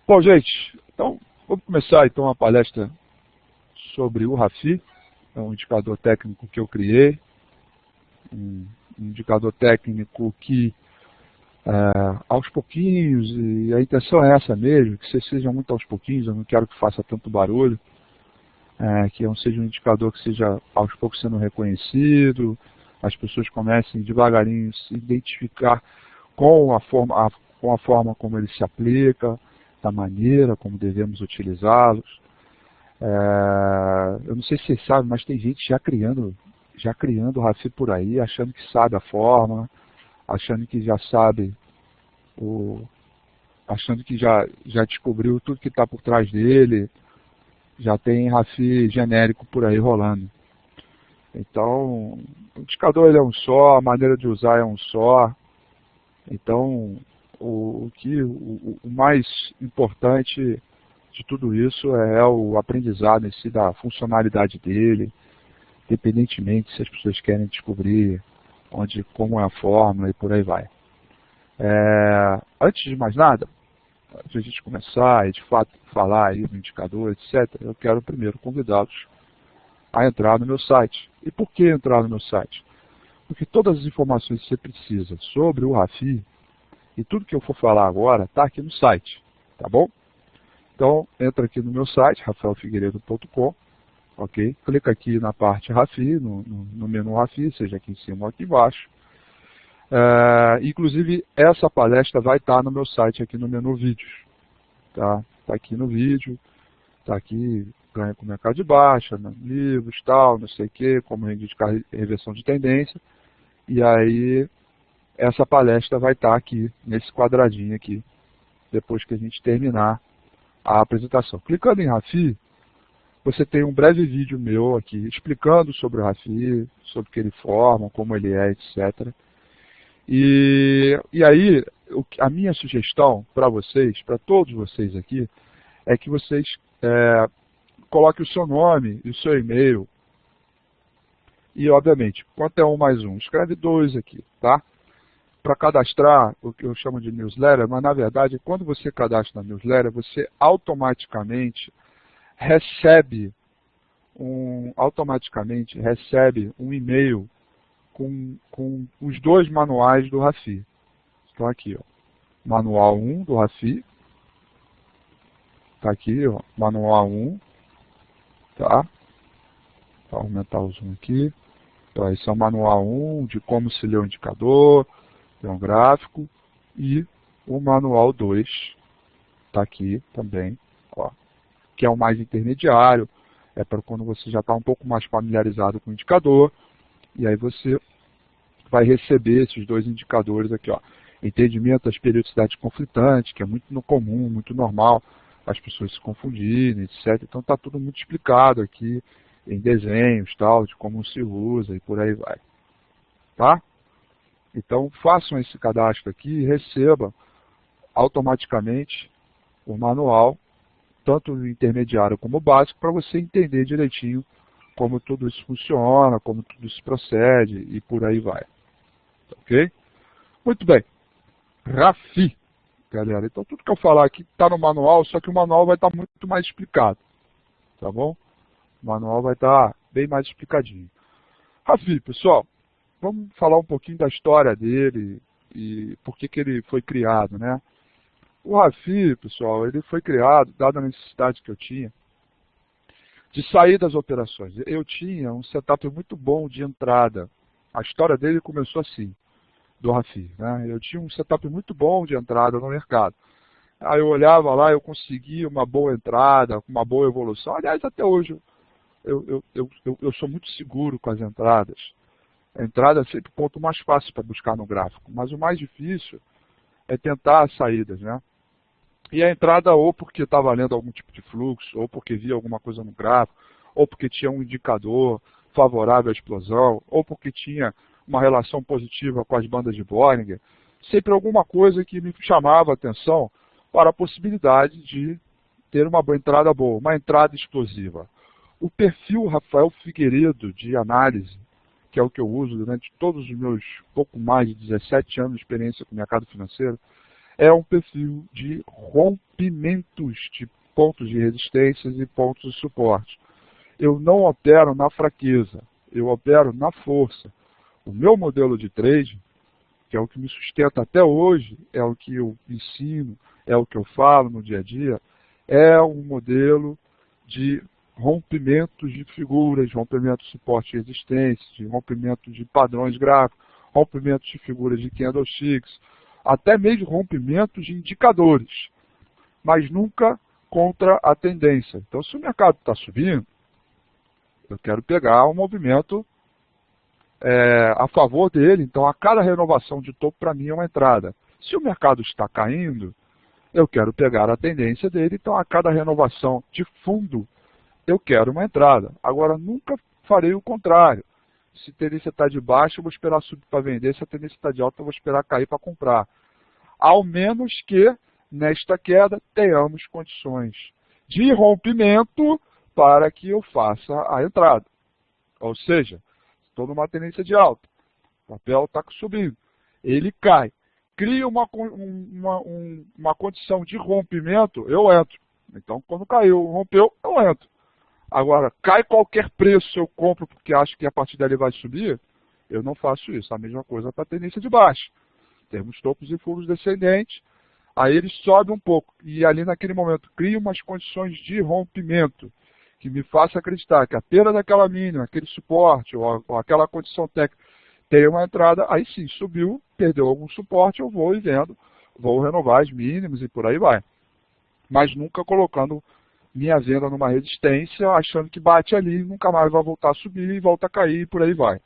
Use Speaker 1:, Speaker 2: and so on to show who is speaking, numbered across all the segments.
Speaker 1: Bom, gente, então vamos começar então a palestra sobre o RAFI, é um indicador técnico que eu criei, um indicador técnico que aos pouquinhos, e a intenção é essa mesmo, que vocês sejam muito aos pouquinhos, eu não quero que faça tanto barulho, que não seja um indicador que seja aos poucos sendo reconhecido, as pessoas comecem devagarinho a se identificar com a forma como ele se aplica, da maneira como devemos utilizá-los. Eu não sei se vocês sabem, mas tem gente já criando o RAFI por aí, achando que sabe a forma, achando que já sabe, achando que já descobriu tudo que está por trás dele, já tem RAFI genérico por aí rolando. Então, o indicador ele é um só, a maneira de usar é um só. Então, o mais importante de tudo isso é o aprendizado em si da funcionalidade dele, independentemente se as pessoas querem descobrir como é a fórmula e por aí vai. Antes de mais nada, antes de a gente começar e de fato falar aí do indicador, etc., eu quero primeiro convidá-los a entrar no meu site. E por que entrar no meu site? Porque todas as informações que você precisa sobre o RAFI e tudo que eu for falar agora está aqui no site, tá bom? Então, entra aqui no meu site, rafaelfigueiredo.com, ok? Clica aqui na parte RAFI, no menu RAFI, seja aqui em cima ou aqui embaixo. Inclusive, essa palestra vai estar no meu site aqui no menu vídeos, tá? Está aqui no vídeo, está aqui, ganha com mercado de baixa, livros, tal, não sei o que, como indicar reversão de tendência. E aí, essa palestra vai estar aqui, nesse quadradinho aqui, depois que a gente terminar a apresentação. Clicando em RAFI, você tem um breve vídeo meu aqui, explicando sobre o RAFI, sobre o que ele forma, como ele é, etc. E aí, a minha sugestão para vocês, para todos vocês aqui, é que vocês coloquem o seu nome e o seu e-mail. E, obviamente, quanto é 1 mais 1? Escreve 2 aqui, tá? Para cadastrar o que eu chamo de newsletter, mas, na verdade, quando você cadastra na newsletter, você automaticamente recebe um e-mail com os 2 manuais do RAFI. Estão aqui, ó. Manual 1 do RAFI. Está aqui, ó. Manual 1. Tá? Vou aumentar o zoom aqui. Então, esse é o manual 1 de como se lê o indicador, tem um gráfico. E o manual 2 está aqui também, ó, que é o mais intermediário. É para quando você já está um pouco mais familiarizado com o indicador. E aí você vai receber esses 2 indicadores aqui, ó. Entendimento das periodicidades conflitantes, que é muito comum, muito normal as pessoas se confundirem, etc. Então está tudo muito explicado aqui em desenhos, tal, de como se usa e por aí vai. Tá? Então façam esse cadastro aqui e recebam automaticamente o manual, tanto o intermediário como o básico, para você entender direitinho como tudo isso funciona, como tudo isso procede e por aí vai. Ok? Muito bem. RAFI, galera. Então tudo que eu falar aqui está no manual, só que o manual vai estar muito mais explicado. Tá bom? O manual vai estar bem mais explicadinho. RAFI, pessoal, vamos falar um pouquinho da história dele e por que ele foi criado, né? O RAFI, pessoal, ele foi criado, dada a necessidade que eu tinha, de sair das operações. Eu tinha um setup muito bom de entrada. A história dele começou assim, do RAFI, né? Eu tinha um setup muito bom de entrada no mercado. Aí eu olhava lá, eu conseguia uma boa entrada, uma boa evolução. Aliás, até hoje eu sou muito seguro com as entradas. A entrada é sempre o ponto mais fácil para buscar no gráfico, mas o mais difícil é tentar as saídas, né? E a entrada ou porque está valendo algum tipo de fluxo, ou porque via alguma coisa no gráfico, ou porque tinha um indicador favorável à explosão, ou porque tinha uma relação positiva com as bandas de Bollinger, sempre alguma coisa que me chamava a atenção para a possibilidade de ter uma boa entrada boa, uma entrada explosiva. O perfil Rafael Figueiredo de análise, que é o que eu uso durante todos os meus pouco mais de 17 anos de experiência com o mercado financeiro, é um perfil de rompimentos de pontos de resistências e pontos de suporte. Eu não opero na fraqueza, eu opero na força. O meu modelo de trade, que é o que me sustenta até hoje, é o que eu ensino, é o que eu falo no dia a dia, é um modelo de rompimentos de figuras, rompimento de suporte e resistência, de rompimento de padrões gráficos, rompimentos de figuras de candlesticks, até mesmo rompimentos de indicadores, mas nunca contra a tendência. Então, se o mercado está subindo, eu quero pegar um movimento a favor dele, então a cada renovação de topo para mim é uma entrada. Se o mercado está caindo, eu quero pegar a tendência dele, então a cada renovação de fundo eu quero uma entrada. Agora, nunca farei o contrário. Se a tendência está de baixo, eu vou esperar subir para vender, se a tendência está de alta, eu vou esperar cair para comprar. Ao menos que, nesta queda, tenhamos condições de rompimento para que eu faça a entrada. Ou seja, estou numa tendência de alta, o papel está subindo, ele cai, cria uma condição de rompimento, eu entro. Então, quando caiu, rompeu, eu entro. Agora, cai qualquer preço, eu compro porque acho que a partir dali vai subir, eu não faço isso. A mesma coisa para a tendência de baixa. Temos topos e fundos descendentes, aí ele sobe um pouco, e ali naquele momento cria umas condições de rompimento, que me faça acreditar que a perda daquela mínima, aquele suporte, ou aquela condição técnica, tem uma entrada, aí sim, subiu, perdeu algum suporte, eu vou e vendo, vou renovar as mínimas e por aí vai. Mas nunca colocando minha venda numa resistência, achando que bate ali, nunca mais vai voltar a subir, e volta a cair e por aí vai.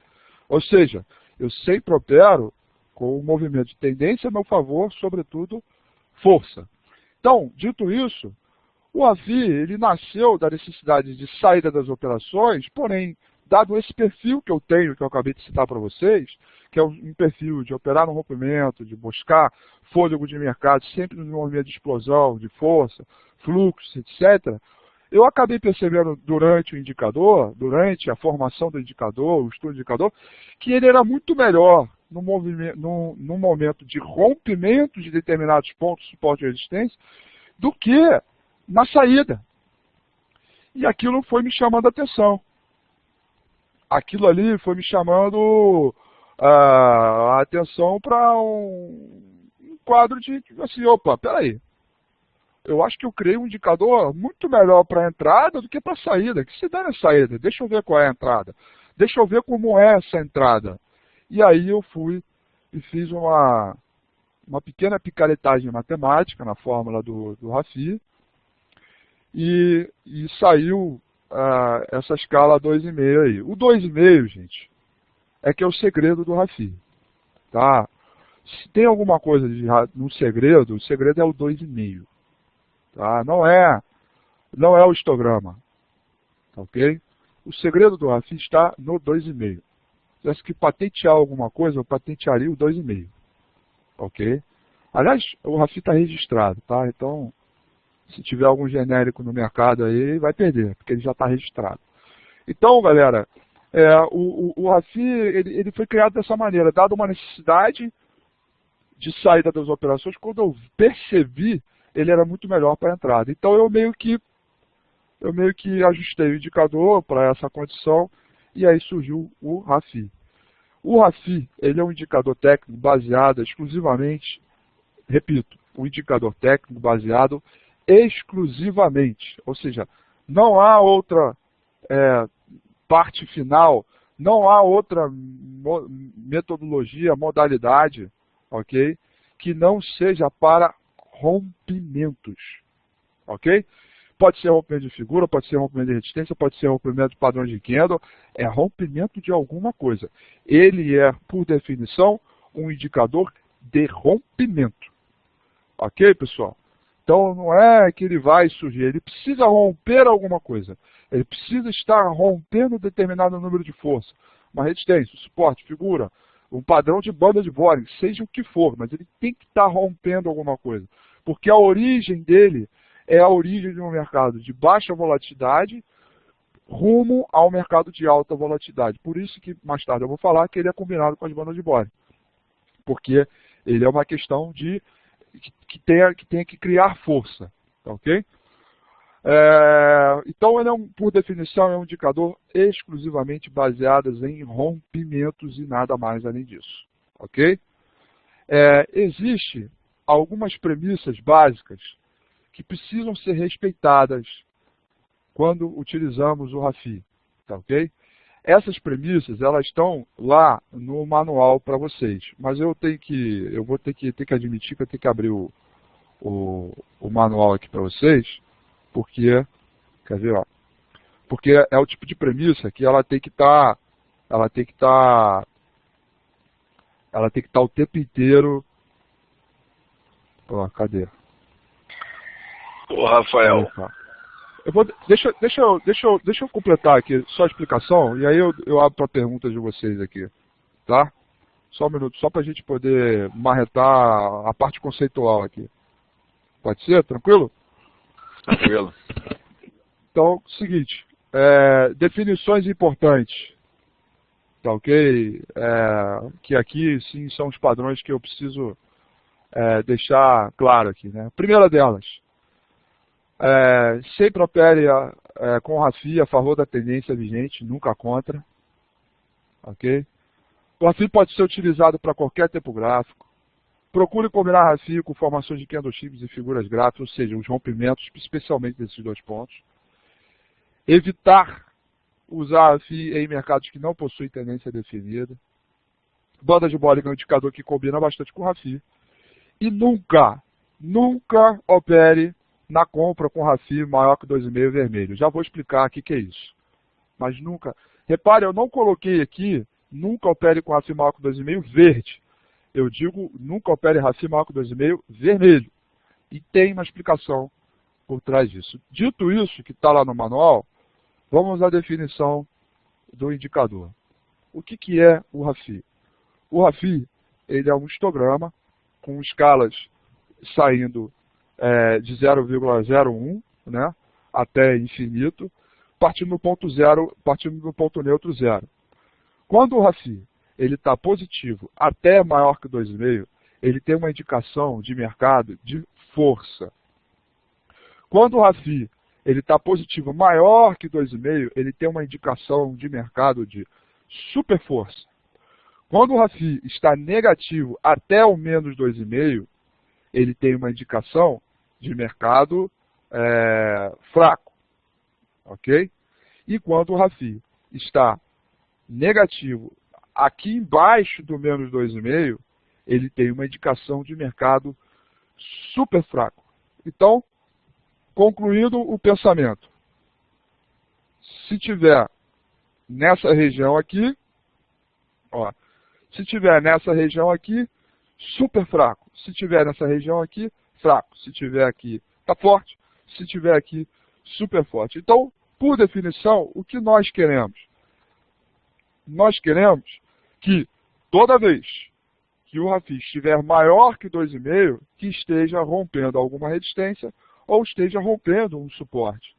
Speaker 1: Ou seja, eu sempre opero com o movimento de tendência a meu favor, sobretudo, força. Então, dito isso, o AVI, ele nasceu da necessidade de saída das operações, porém, dado esse perfil que eu tenho, que eu acabei de citar para vocês, que é um perfil de operar no rompimento, de buscar fôlego de mercado, sempre no movimento de explosão, de força, fluxo, etc., eu acabei percebendo durante o indicador, durante a formação do indicador, o estudo do indicador, que ele era muito melhor no momento de rompimento de determinados pontos de suporte e resistência do que na saída. E aquilo foi me chamando a atenção. Aquilo ali foi me chamando a atenção para um quadro de, assim, opa, peraí. Eu acho que eu criei um indicador muito melhor para a entrada do que para a saída. Que se der na saída, deixa eu ver qual é a entrada. Deixa eu ver como é essa entrada. E aí eu fui e fiz uma pequena picaretagem matemática na fórmula do RAFI e saiu essa escala 2,5 aí. O 2,5, gente, é que é o segredo do RAFI. Tá? Se tem alguma coisa no segredo, o segredo é o 2,5. Tá? Não é o histograma. Tá, ok? O segredo do RAFI está no 2,5. Se tivesse que patentear alguma coisa, eu patentearia o 2,5. Ok? Aliás, o RAFI está registrado, tá? Então, se tiver algum genérico no mercado aí, vai perder, porque ele já está registrado. Então, galera, o RAFI ele foi criado dessa maneira, dado uma necessidade de saída das operações, quando eu percebi, ele era muito melhor para a entrada. Então, eu meio que ajustei o indicador para essa condição, e aí surgiu o RAFI. O RAFI, ele é um indicador técnico baseado exclusivamente, repito, um indicador técnico baseado exclusivamente, ou seja, não há outra parte final, não há outra metodologia, modalidade, ok? Que não seja para rompimentos, ok? Pode ser rompimento de figura, pode ser rompimento de resistência, pode ser rompimento de padrão de candle, é rompimento de alguma coisa. Ele é, por definição, um indicador de rompimento. Ok, pessoal? Então, não é que ele vai surgir, ele precisa romper alguma coisa. Ele precisa estar rompendo determinado número de força. Uma resistência, um suporte, figura, um padrão de banda de Bollinger, seja o que for, mas ele tem que estar rompendo alguma coisa. Porque a origem dele é a origem de um mercado de baixa volatilidade rumo ao mercado de alta volatilidade. Por isso que, mais tarde, eu vou falar que ele é combinado com as bandas de Bollinger. Porque ele é uma questão de que tenha que criar força, tá ok? Então, ele por definição, é um indicador exclusivamente baseado em rompimentos e nada mais além disso, ok? Existem algumas premissas básicas que precisam ser respeitadas quando utilizamos o RAFI, tá ok? Essas premissas, elas estão lá no manual para vocês, mas eu vou ter que admitir que eu tenho que abrir o manual aqui para vocês, porque, quer ver, ó, porque é o tipo de premissa que ela tem que estar o tempo inteiro. Ó, cadê?
Speaker 2: Ô, Rafael.
Speaker 1: Deixa eu completar aqui só a explicação e aí eu abro para perguntas de vocês aqui, tá? Só um minuto, só para a gente poder marretar a parte conceitual aqui. Pode ser? Tranquilo?
Speaker 2: Tranquilo.
Speaker 1: Então, seguinte, definições importantes, tá ok? Que aqui, sim, são os padrões que eu preciso deixar claro aqui, né? Primeira delas, sempre opere com RAFI a favor da tendência vigente, nunca contra, ok? O RAFI pode ser utilizado para qualquer tempo gráfico. Procure combinar RAFI com formações de candlesticks e figuras gráficas, ou seja, os rompimentos, especialmente desses dois pontos. Evitar usar RAFI em mercados que não possuem tendência definida. Banda de Bollinger é um indicador que combina bastante com o RAFI. E nunca opere na compra com RAFI maior que 2,5 vermelho. Já vou explicar aqui o que é isso. Mas nunca. Repare, eu não coloquei aqui, nunca opere com RAFI maior que 2,5 verde. Eu digo, nunca opere RAFI maior que 2,5 vermelho. E tem uma explicação por trás disso. Dito isso, que está lá no manual, vamos à definição do indicador. O que é o RAFI? O RAFI, ele é um histograma com escalas saindo de 0,01, né, até infinito, partindo do ponto neutro zero. Quando o RAFI ele está positivo até maior que 2,5, ele tem uma indicação de mercado de força. Quando o RAFI ele está positivo maior que 2,5, ele tem uma indicação de mercado de super força. Quando o RAFI está negativo até o menos 2,5, ele tem uma indicação de mercado fraco, ok? E quando o RAFI está negativo aqui embaixo do menos 2,5, ele tem uma indicação de mercado super fraco. Então, concluindo o pensamento, se tiver nessa região aqui, ó, se tiver nessa região aqui, super fraco. Se tiver nessa região aqui, fraco. Se tiver aqui, está forte. Se tiver aqui, super forte. Então, por definição, o que nós queremos? Nós queremos que toda vez que o RAFI estiver maior que 2,5, que esteja rompendo alguma resistência ou esteja rompendo um suporte,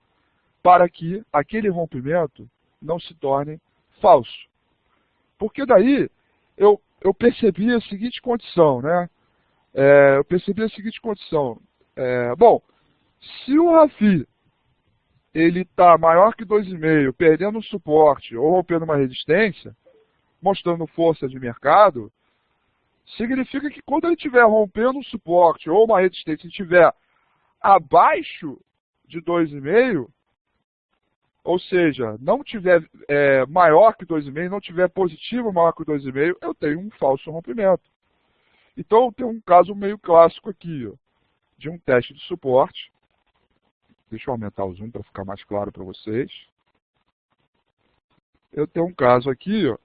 Speaker 1: para que aquele rompimento não se torne falso. Porque daí eu percebi a seguinte condição, né? Bom, se o RAFI ele está maior que 2,5, perdendo um suporte ou rompendo uma resistência, mostrando força de mercado, significa que quando ele estiver rompendo um suporte ou uma resistência e estiver abaixo de 2,5, ou seja, não tiver maior que 2,5, não tiver positivo maior que 2,5, eu tenho um falso rompimento. Então, tem um caso meio clássico aqui, ó, de um teste de suporte. Deixa eu aumentar o zoom para ficar mais claro para vocês. Eu tenho um caso aqui, ó,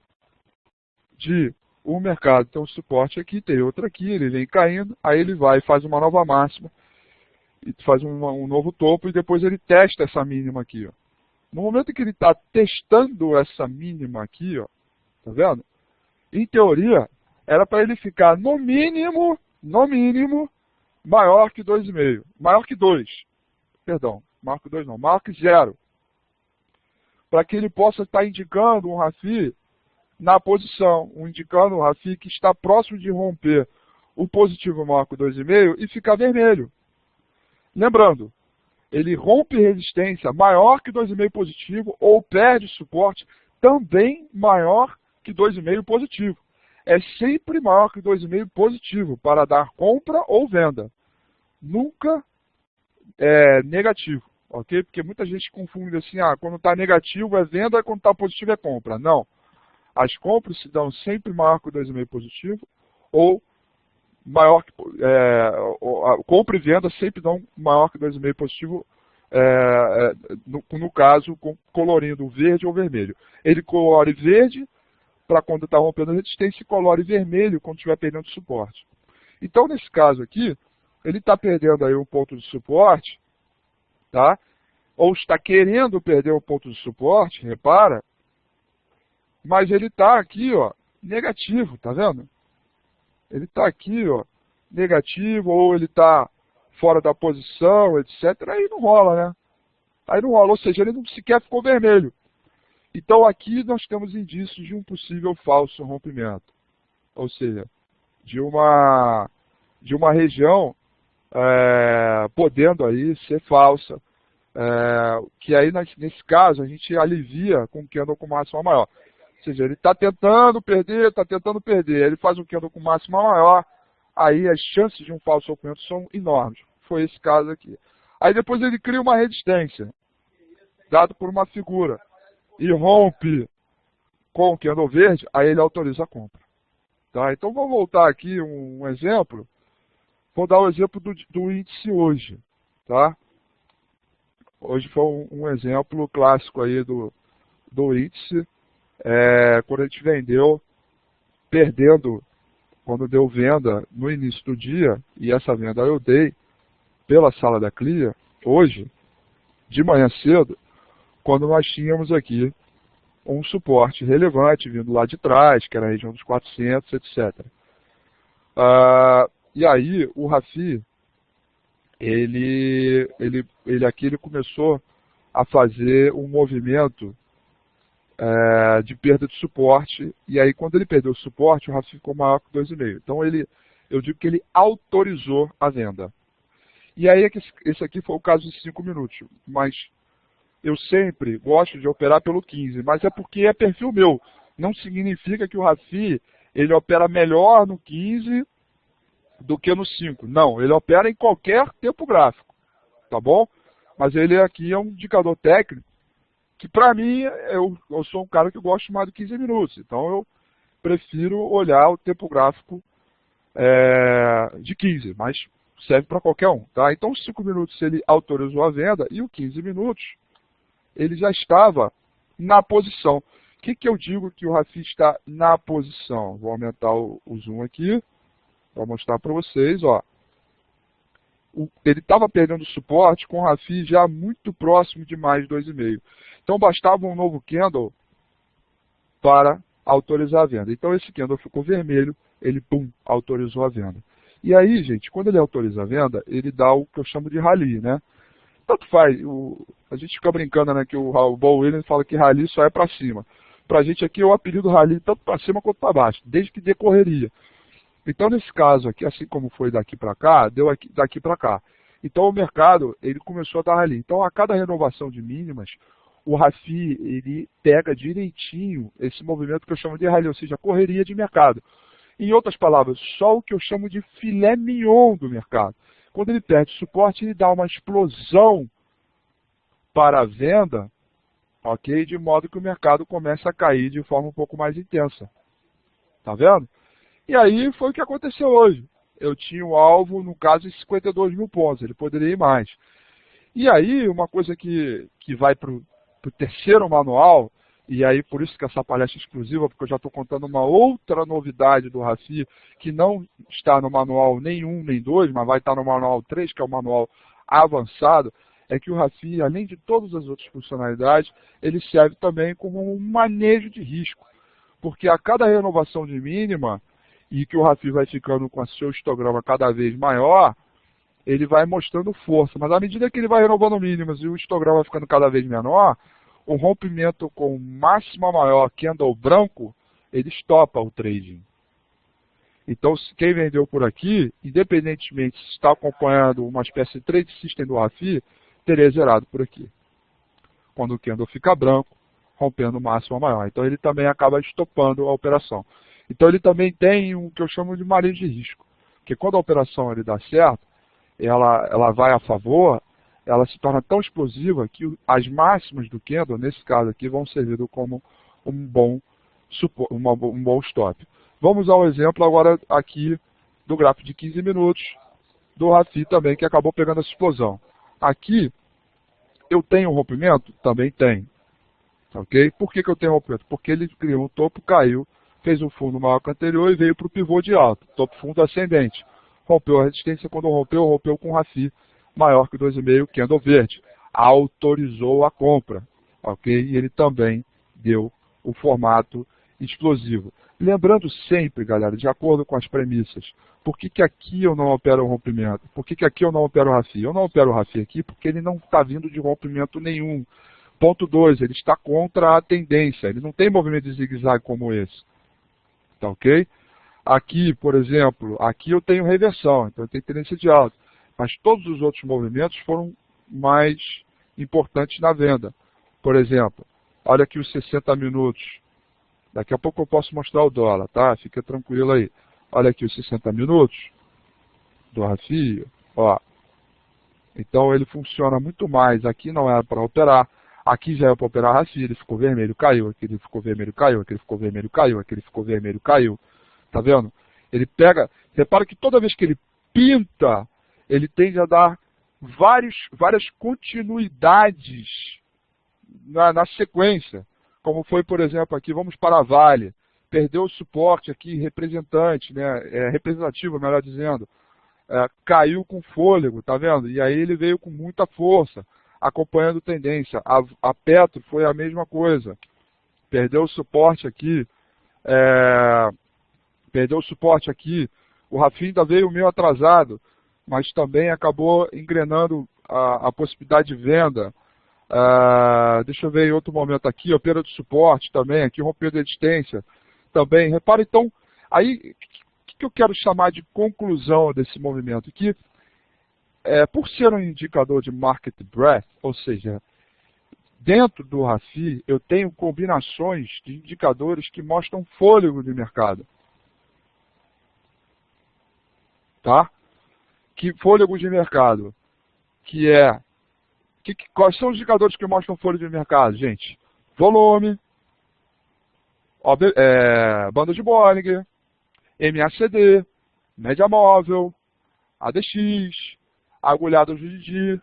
Speaker 1: de um mercado tem um suporte aqui, tem outro aqui, ele vem caindo, aí ele vai e faz uma nova máxima, e faz um novo topo, e depois ele testa essa mínima aqui, ó. No momento em que ele está testando essa mínima aqui, ó, tá vendo? Em teoria, era para ele ficar no mínimo, maior que 2,5. Maior que 2. Perdão, maior que 2 não, maior que 0. Para que ele possa estar indicando um RAFI na posição, indicando um RAFI que está próximo de romper o positivo maior que o 2,5 e ficar vermelho. Lembrando, ele rompe resistência maior que 2,5 positivo ou perde suporte também maior que 2,5 positivo. É sempre maior que 2,5 positivo para dar compra ou venda. Nunca é negativo, ok? Porque muita gente confunde assim, quando está negativo é venda, quando está positivo é compra. Não. As compras se dão sempre maior que 2,5 positivo ou maior que, compra e venda sempre dão maior que 2,5 positivo, no caso, colorindo verde ou vermelho. Ele colore verde para quando está rompendo a resistência e colore vermelho quando estiver perdendo suporte. Então, nesse caso aqui, ele está perdendo aí um ponto de suporte, tá? Ou está querendo perder um ponto de suporte, repara, mas ele está aqui, ó, negativo, tá vendo? Ele está aqui, ó, negativo, ou ele está fora da posição, etc. Aí não rola, né? Aí não rola, ou seja, ele não sequer ficou vermelho. Então aqui nós temos indícios de um possível falso rompimento. Ou seja, de uma região podendo aí ser falsa. Que aí nesse caso a gente alivia com o candle com máxima maior. Ou seja, ele está tentando perder, ele faz um candle com máxima maior, aí as chances de um falso rompimento são enormes. Foi esse caso aqui. Aí depois ele cria uma resistência, dado por uma figura, e rompe com o candle verde, aí ele autoriza a compra. Tá? Então vou voltar aqui um exemplo. Vou dar o exemplo do índice hoje. Tá? Hoje foi um exemplo clássico aí do índice. Quando a gente vendeu, perdendo, quando deu venda no início do dia, e essa venda eu dei pela sala da Clear, hoje, de manhã cedo, quando nós tínhamos aqui um suporte relevante vindo lá de trás, que era a região dos 400, etc. E aí o Rafi, ele começou a fazer um movimento de perda de suporte, e aí quando ele perdeu o suporte, o Rafi ficou maior que 2,5. Então eu digo que ele autorizou a venda. E aí esse aqui foi o caso de 5 minutos, mas eu sempre gosto de operar pelo 15, mas é porque é perfil meu. Não significa que o Rafi ele opera melhor no 15 do que no 5. Não, ele opera em qualquer tempo gráfico, tá bom? Mas ele aqui é um indicador técnico que para mim, eu sou um cara que gosto mais de 15 minutos. Então eu prefiro olhar o tempo gráfico de 15, mas serve para qualquer um. Tá? Então os 5 minutos ele autorizou a venda e os 15 minutos ele já estava na posição. O que eu digo que o Rafi está na posição? Vou aumentar o zoom aqui para mostrar para vocês. Ó. Ele estava perdendo suporte com o Rafi já muito próximo de mais 2,5. Então bastava um novo candle para autorizar a venda. Então esse candle ficou vermelho, ele autorizou a venda. E aí, gente, quando ele autoriza a venda, ele dá o que eu chamo de rally, né? Tanto faz, a gente fica brincando, né, que o Paul Williams fala que rally só é para cima. Para a gente aqui eu apelido rally tanto para cima quanto para baixo, desde que dê correria. Então nesse caso aqui, assim como foi daqui para cá, deu daqui para cá. Então o mercado ele começou a dar rally. Então a cada renovação de mínimas, o Rafi ele pega direitinho esse movimento que eu chamo de rally, ou seja, correria de mercado. Em outras palavras, só o que eu chamo de filé mignon do mercado. Quando ele perde suporte, ele dá uma explosão para a venda, ok? De modo que o mercado começa a cair de forma um pouco mais intensa. Tá vendo? E aí foi o que aconteceu hoje. Eu tinha o alvo, no caso, em 52 mil pontos. Ele poderia ir mais. E aí, uma coisa que vai para o terceiro manual, e aí por isso que essa palestra é exclusiva, porque eu já estou contando uma outra novidade do Rafi, que não está no manual nem 1 nem 2, mas vai estar no manual 3, que é o manual avançado, é que o Rafi, além de todas as outras funcionalidades, ele serve também como um manejo de risco. Porque a cada renovação de mínima, e que o Rafi vai ficando com o seu histograma cada vez maior, ele vai mostrando força. Mas à medida que ele vai renovando mínimas e o histograma vai ficando cada vez menor, o rompimento com máxima maior, candle branco, ele estopa o trading. Então, quem vendeu por aqui, independentemente se está acompanhando uma espécie de trade system do RAFI, teria zerado por aqui. Quando o candle fica branco, rompendo o máximo maior. Então, ele também acaba estopando a operação. Então, ele também tem o que eu chamo de margem de risco. Porque quando a operação ele dá certo, ela vai a favor, ela se torna tão explosiva que as máximas do candle, nesse caso aqui, vão servir como um bom stop. Vamos ao exemplo agora aqui do gráfico de 15 minutos do RAFI também, que acabou pegando essa explosão. Aqui, eu tenho um rompimento? Também tem. Ok? Por que eu tenho um rompimento? Porque ele criou um topo, caiu, fez um fundo maior que o anterior e veio para o pivô de alta. Topo fundo ascendente. Rompeu a resistência, quando rompeu com o RAFI maior que 2,5, candle verde. Autorizou a compra. Ok? E ele também deu o formato explosivo. Lembrando sempre, galera, de acordo com as premissas, por que aqui eu não opero o rompimento? Por que aqui eu não opero o RAFI? Eu não opero o RAFI aqui porque ele não está vindo de rompimento nenhum. Ponto 2, ele está contra a tendência, ele não tem movimento de zigue-zague como esse. Tá ok? Aqui, por exemplo, aqui eu tenho reversão, então eu tenho tendência de alta. Mas todos os outros movimentos foram mais importantes na venda. Por exemplo, olha aqui os 60 minutos. Daqui a pouco eu posso mostrar o dólar, tá? Fica tranquilo aí. Olha aqui os 60 minutos do RAFI, ó. Então ele funciona muito mais. Aqui não era para operar. Aqui já é para operar RAFI, ele ficou vermelho, caiu. Aqui ele ficou vermelho, caiu. Aqui ele ficou vermelho, caiu. Aqui ele ficou vermelho, caiu. Tá vendo? Ele pega... Repara que toda vez que ele pinta, ele tende a dar várias continuidades na sequência. Como foi, por exemplo, aqui, vamos para a Vale. Perdeu o suporte aqui, representante, né? Representativo, melhor dizendo. Caiu com fôlego, tá vendo? E aí ele veio com muita força, acompanhando tendência. A Petro foi a mesma coisa. Perdeu o suporte aqui. Perdeu o suporte aqui. O RAFI ainda veio meio atrasado, mas também acabou engrenando a possibilidade de venda. Deixa eu ver em outro momento aqui, ó, perda de suporte também, aqui rompeu de resistência também. Repara então, aí, o que eu quero chamar de conclusão desse movimento? Que, por ser um indicador de market breadth, ou seja, dentro do RAFI, eu tenho combinações de indicadores que mostram fôlego de mercado. Tá? Que fôlego de mercado? Quais são os indicadores que mostram fôlego de mercado, gente? Volume, banda de Bollinger, MACD, média móvel, ADX, agulhada GGG.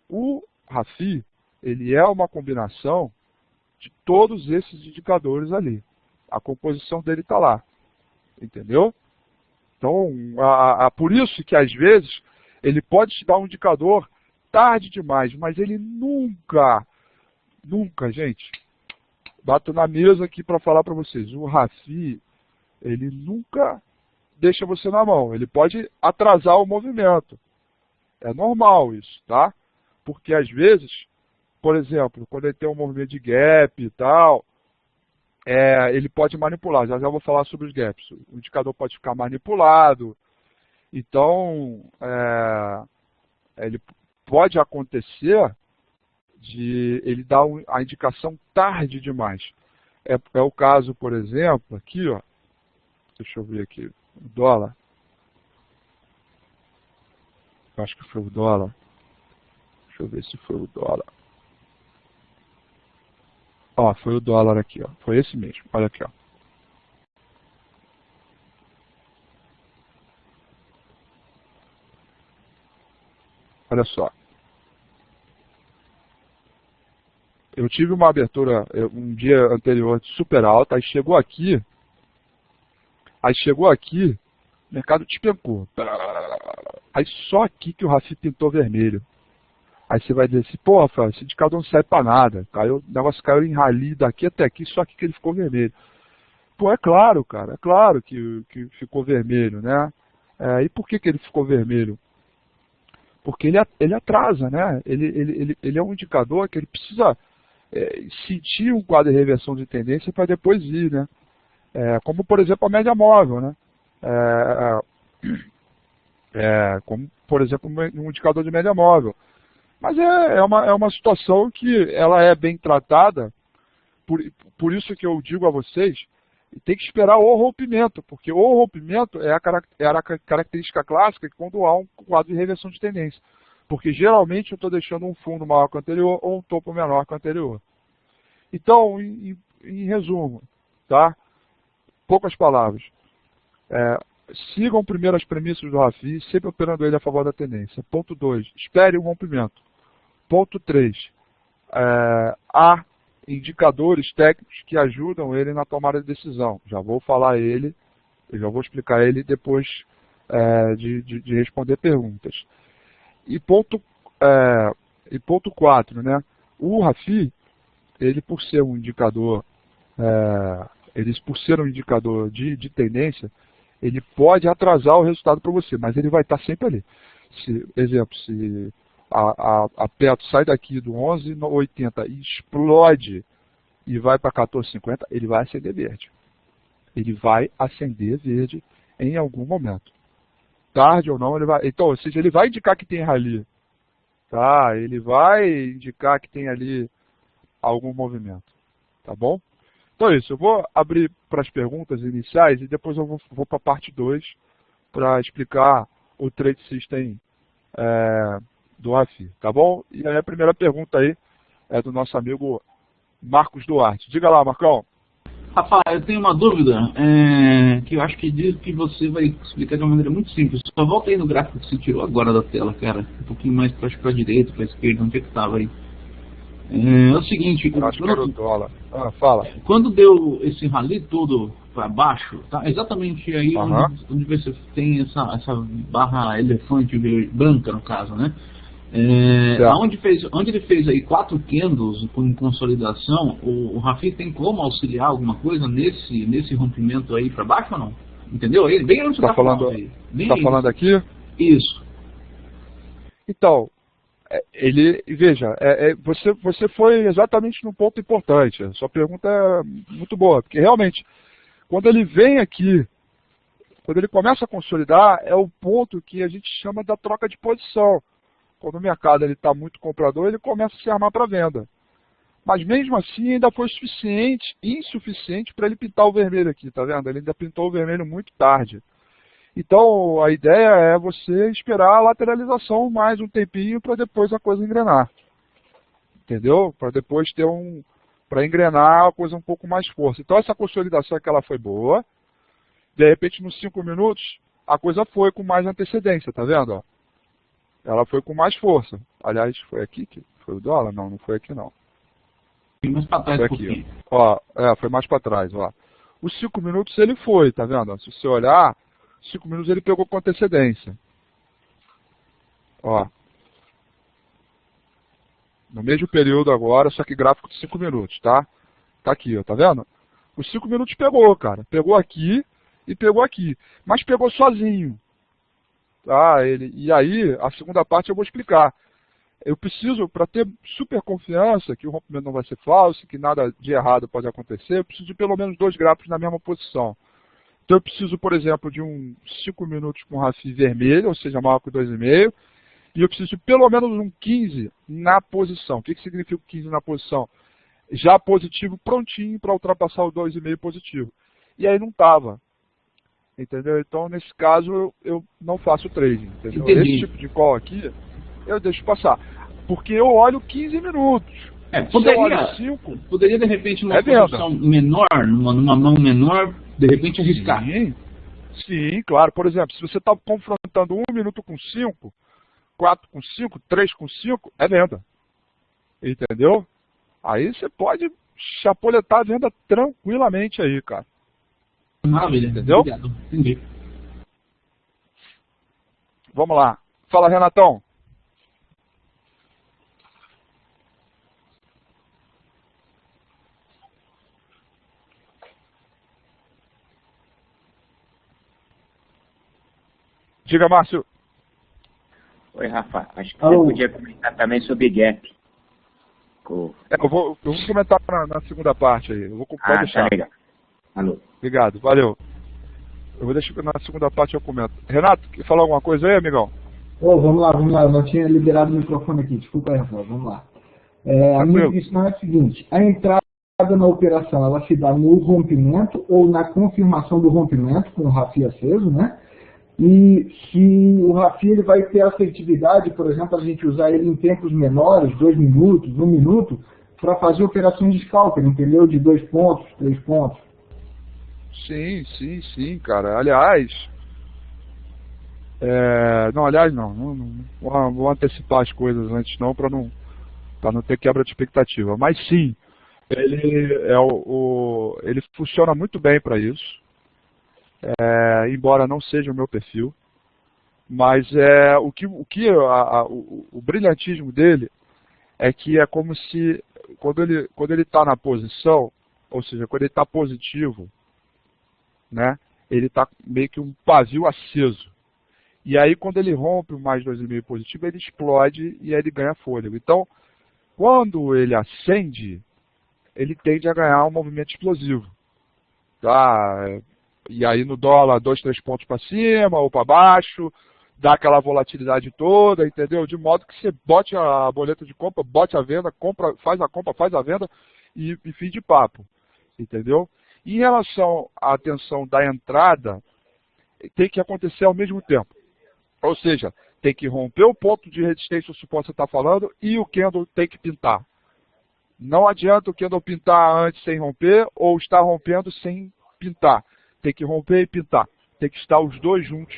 Speaker 1: O RAFI, ele é uma combinação de todos esses indicadores ali. A composição dele está lá. Entendeu? Então, por isso que às vezes ele pode te dar um indicador tarde demais, mas ele nunca, gente, bato na mesa aqui para falar para vocês, o RAFI, ele nunca deixa você na mão, ele pode atrasar o movimento. É normal isso, tá? Porque às vezes, por exemplo, quando ele tem um movimento de gap e tal, ele pode manipular, já vou falar sobre os gaps. O indicador pode ficar manipulado, então ele pode acontecer de ele dar a indicação tarde demais. É o caso, por exemplo, aqui, ó, deixa eu ver aqui, o dólar. Acho que foi o dólar. Deixa eu ver se foi o dólar. Ó, foi o dólar aqui, ó. Foi esse mesmo. Olha aqui, ó. Olha só. Eu tive uma abertura um dia anterior super alta, aí chegou aqui, o mercado despencou. Aí só aqui que o RAFI pintou vermelho. Aí você vai dizer assim, pô, Rafael, esse indicador não serve para nada. O negócio caiu em rally daqui até aqui, só aqui que ele ficou vermelho. Pô, é claro, cara, é claro que ficou vermelho, né? E por que ele ficou vermelho? Porque ele atrasa, né? Ele é um indicador que ele precisa sentir um quadro de reversão de tendência para depois ir, né? Como, por exemplo, a média móvel, né? como, por exemplo, um indicador de média móvel. Mas é uma situação que ela é bem tratada, por isso que eu digo a vocês, tem que esperar o rompimento, porque o rompimento é a característica clássica quando há um quadro de reversão de tendência. Porque geralmente eu estou deixando um fundo maior que o anterior ou um topo menor que o anterior. Então, em resumo, tá? Poucas palavras. Sigam primeiro as premissas do Rafi, sempre operando ele a favor da tendência. Ponto 2, espere um rompimento. Ponto 3, há indicadores técnicos que ajudam ele na tomada de decisão. Já vou falar eu já vou explicar ele depois de responder perguntas. E ponto 4, né? O Rafi, ele por ser um indicador, de tendência, ele pode atrasar o resultado para você, mas ele vai estar sempre ali. Se a Petro sai daqui do 11,80 e explode e vai para 14,50, ele vai acender verde. Ele vai acender verde em algum momento. Tarde ou não, ele vai. Então, ou seja, ele vai indicar que tem rally. Tá? Ele vai indicar que tem ali algum movimento. Tá bom? Então é isso. Eu vou abrir para as perguntas iniciais e depois eu vou para a parte 2 para explicar o Trade System do Rafi. Tá bom? E aí a primeira pergunta aí é do nosso amigo Marcos Duarte. Diga lá, Marcão.
Speaker 3: Rafael, eu tenho uma dúvida que eu acho que diz que você vai explicar de uma maneira muito simples. Só volta aí no gráfico que você tirou agora da tela, cara. Um pouquinho mais para a direita, para a esquerda, onde é que estava aí. É o seguinte,
Speaker 1: acho que era o dólar. Fala.
Speaker 3: Quando deu esse rally todo para baixo, tá exatamente aí onde você tem essa barra elefante branca, no caso, né? Onde ele fez aí 4 candles com consolidação, o Rafi tem como auxiliar alguma coisa nesse rompimento aí para baixo ou não? Entendeu? Ele bem antes
Speaker 1: tá falando aí. Tá falando aqui?
Speaker 3: Isso.
Speaker 1: Então, veja, você foi exatamente no ponto importante. A sua pergunta é muito boa, porque realmente, quando ele vem aqui, quando ele começa a consolidar, é o ponto que a gente chama da troca de posição. Quando o mercado está muito comprador, ele começa a se armar para venda. Mas mesmo assim ainda foi insuficiente para ele pintar o vermelho aqui, tá vendo? Ele ainda pintou o vermelho muito tarde. Então a ideia é você esperar a lateralização mais um tempinho para depois a coisa engrenar. Entendeu? Para depois ter para engrenar a coisa um pouco mais força. Então essa consolidação aqui ela foi boa. De repente nos 5 minutos a coisa foi com mais antecedência, tá vendo? Ó? Ela foi com mais força. Aliás, foi aqui que foi o dólar? Não, não foi aqui não.
Speaker 3: Foi mais para trás
Speaker 1: foi aqui, ó. Foi mais para trás, ó. Os 5 minutos ele foi, tá vendo? Se você olhar, 5 minutos ele pegou com antecedência. Ó. No mesmo período agora, só que gráfico de 5 minutos, tá? Tá aqui, ó, tá vendo? Os 5 minutos pegou, cara. Pegou aqui e pegou aqui. Mas pegou sozinho. E aí, a segunda parte eu vou explicar. Eu preciso, para ter super confiança que o rompimento não vai ser falso, que nada de errado pode acontecer, eu preciso de pelo menos 2 gráficos na mesma posição. Então eu preciso, por exemplo, de 5 minutos com Rafi vermelho, ou seja, maior que 2,5, e eu preciso de pelo menos um 15 na posição. O que significa 15 na posição? Já positivo, prontinho para ultrapassar o 2,5 positivo. E aí não estava. Entendeu? Então, nesse caso, eu não faço trading. Entendeu?
Speaker 3: Entendi.
Speaker 1: Esse tipo de call aqui, eu deixo passar. Porque eu olho 15 minutos.
Speaker 3: Poderia, de repente, numa posição menor, numa mão menor, de repente arriscar.
Speaker 1: Sim, claro. Por exemplo, se você está confrontando 1 minuto com 5, 4 com 5, 3 com 5, é venda. Entendeu? Aí você pode chapoletar a venda tranquilamente aí, cara.
Speaker 3: Maravilha.
Speaker 1: Entendeu?
Speaker 3: Obrigado. Entendi.
Speaker 1: Vamos lá. Fala, Renatão. Diga, Márcio.
Speaker 4: Oi, Rafa. Acho que você podia comentar também sobre gap.
Speaker 1: Eu vou comentar na segunda parte aí. Pode deixar.
Speaker 4: Tá legal. Alô.
Speaker 1: Obrigado, valeu. Eu vou deixar na segunda parte eu comento. Renato, quer falar alguma coisa aí, amigão?
Speaker 5: Vamos lá. Eu não tinha liberado o microfone aqui. Desculpa aí, Rafael. Vamos lá. A minha questão é a seguinte. A entrada na operação, ela se dá no rompimento ou na confirmação do rompimento, com o RAFI aceso, né? E se o RAFI ele vai ter assertividade, por exemplo, a gente usar ele em tempos menores, 2 minutos, 1 minuto, para fazer operações de scalper, entendeu? De 2 pontos, 3 pontos.
Speaker 1: Sim, cara. Aliás, não. Vou antecipar as coisas antes não, para não ter quebra de expectativa. Mas sim, ele funciona muito bem para isso. Embora não seja o meu perfil, mas o brilhantismo dele é que é como se quando ele está na posição, ou seja, quando ele está positivo, né, ele está meio que um pavio aceso. E aí quando ele rompe o mais 2,5 positivo, ele explode e aí ele ganha fôlego. Então, quando ele acende, ele tende a ganhar um movimento explosivo. Tá? E aí no dólar, 2, 3 pontos para cima ou para baixo, dá aquela volatilidade toda, entendeu? De modo que você bote a boleta de compra, bote a venda, faz a venda e fim de papo, entendeu? Em relação à tensão da entrada, tem que acontecer ao mesmo tempo. Ou seja, tem que romper o ponto de resistência ou suporte que você está falando e o candle tem que pintar. Não adianta o candle pintar antes sem romper ou estar rompendo sem pintar. Tem que romper e pintar. Tem que estar os dois juntos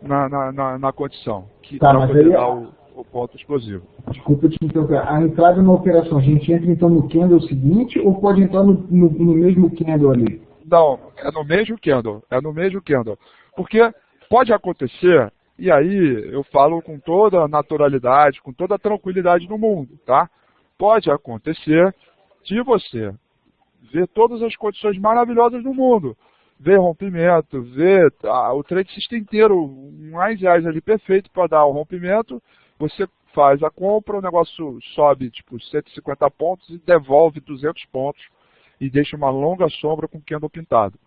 Speaker 1: na condição. Que para poder dar o ponto explosivo.
Speaker 5: Desculpa te interromper. A entrada na operação, a gente entra então no candle seguinte ou pode entrar no mesmo candle ali?
Speaker 1: Não, é no mesmo candle. Porque pode acontecer, e aí eu falo com toda a naturalidade, com toda a tranquilidade do mundo, tá? Pode acontecer de você ver todas as condições maravilhosas do mundo. Ver rompimento, ver o trade system inteiro, mais reais ali perfeito para dar o rompimento, você faz a compra, o negócio sobe tipo 150 pontos e devolve 200 pontos e deixa uma longa sombra com candle pintado.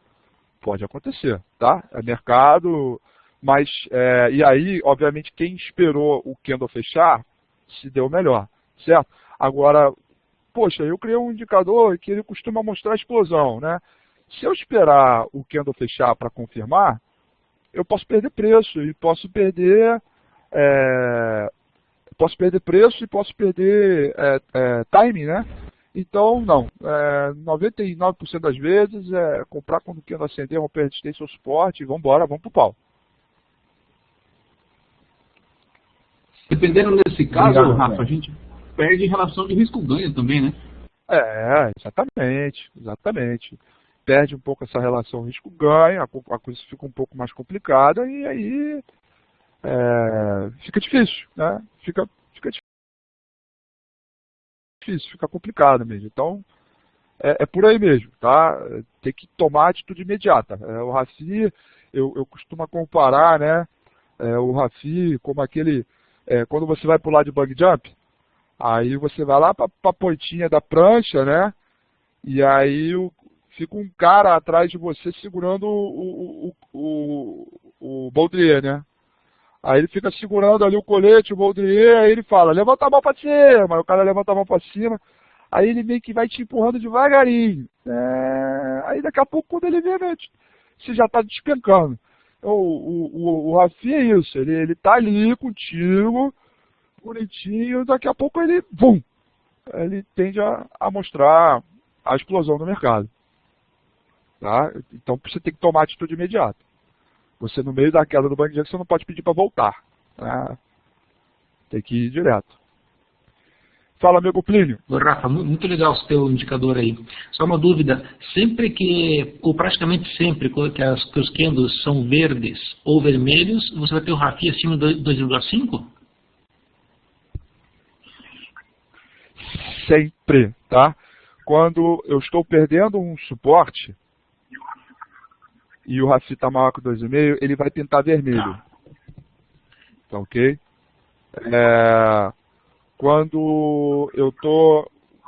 Speaker 1: Pode acontecer, tá? É mercado, mas e aí, obviamente, quem esperou o candle fechar se deu melhor, certo? Agora, poxa, eu criei um indicador que ele costuma mostrar a explosão, né? Se eu esperar o candle fechar para confirmar, eu posso perder preço e posso perder preço e posso perder timing, né? Então, não. 99% das vezes é comprar quando o candle acender, romper resistência ou suporte e vamos embora, vamos pro pau.
Speaker 3: Dependendo desse caso, Rafa, a gente perde em relação de risco-ganho também, né?
Speaker 1: Exatamente. Perde um pouco essa relação risco-ganho, a coisa fica um pouco mais complicada e aí fica difícil, né? Fica difícil, fica complicado mesmo. Então, é por aí mesmo, tá? Tem que tomar atitude imediata. O RAFI, eu costumo comparar, né? O RAFI como aquele, quando você vai pular de bug jump, aí você vai lá para a pontinha da prancha, né? E aí fica um cara atrás de você segurando o baudrier, né? Aí ele fica segurando ali o colete, o baudrier, aí ele fala, levanta a mão para cima, aí o cara levanta a mão para cima, aí ele meio que vai te empurrando devagarinho. Aí daqui a pouco, quando ele vê, né, você já está despencando. O RAFI é isso, ele tá ali contigo, bonitinho, daqui a pouco ele, bum, ele tende a mostrar a explosão do mercado. Tá? Então você tem que tomar atitude imediata. Você no meio da queda do Bang Jump, você não pode pedir para voltar. Né? Tem que ir direto. Fala, amigo Plínio.
Speaker 6: Rafa, muito legal o seu indicador aí. Só uma dúvida, sempre que, ou praticamente sempre, que os candles são verdes ou vermelhos, você vai ter o RAFI acima de 2,5?
Speaker 1: Sempre, tá? Quando eu estou perdendo um suporte e o RAFI está maior que 2,5, ele vai pintar vermelho. Tá ok? Quando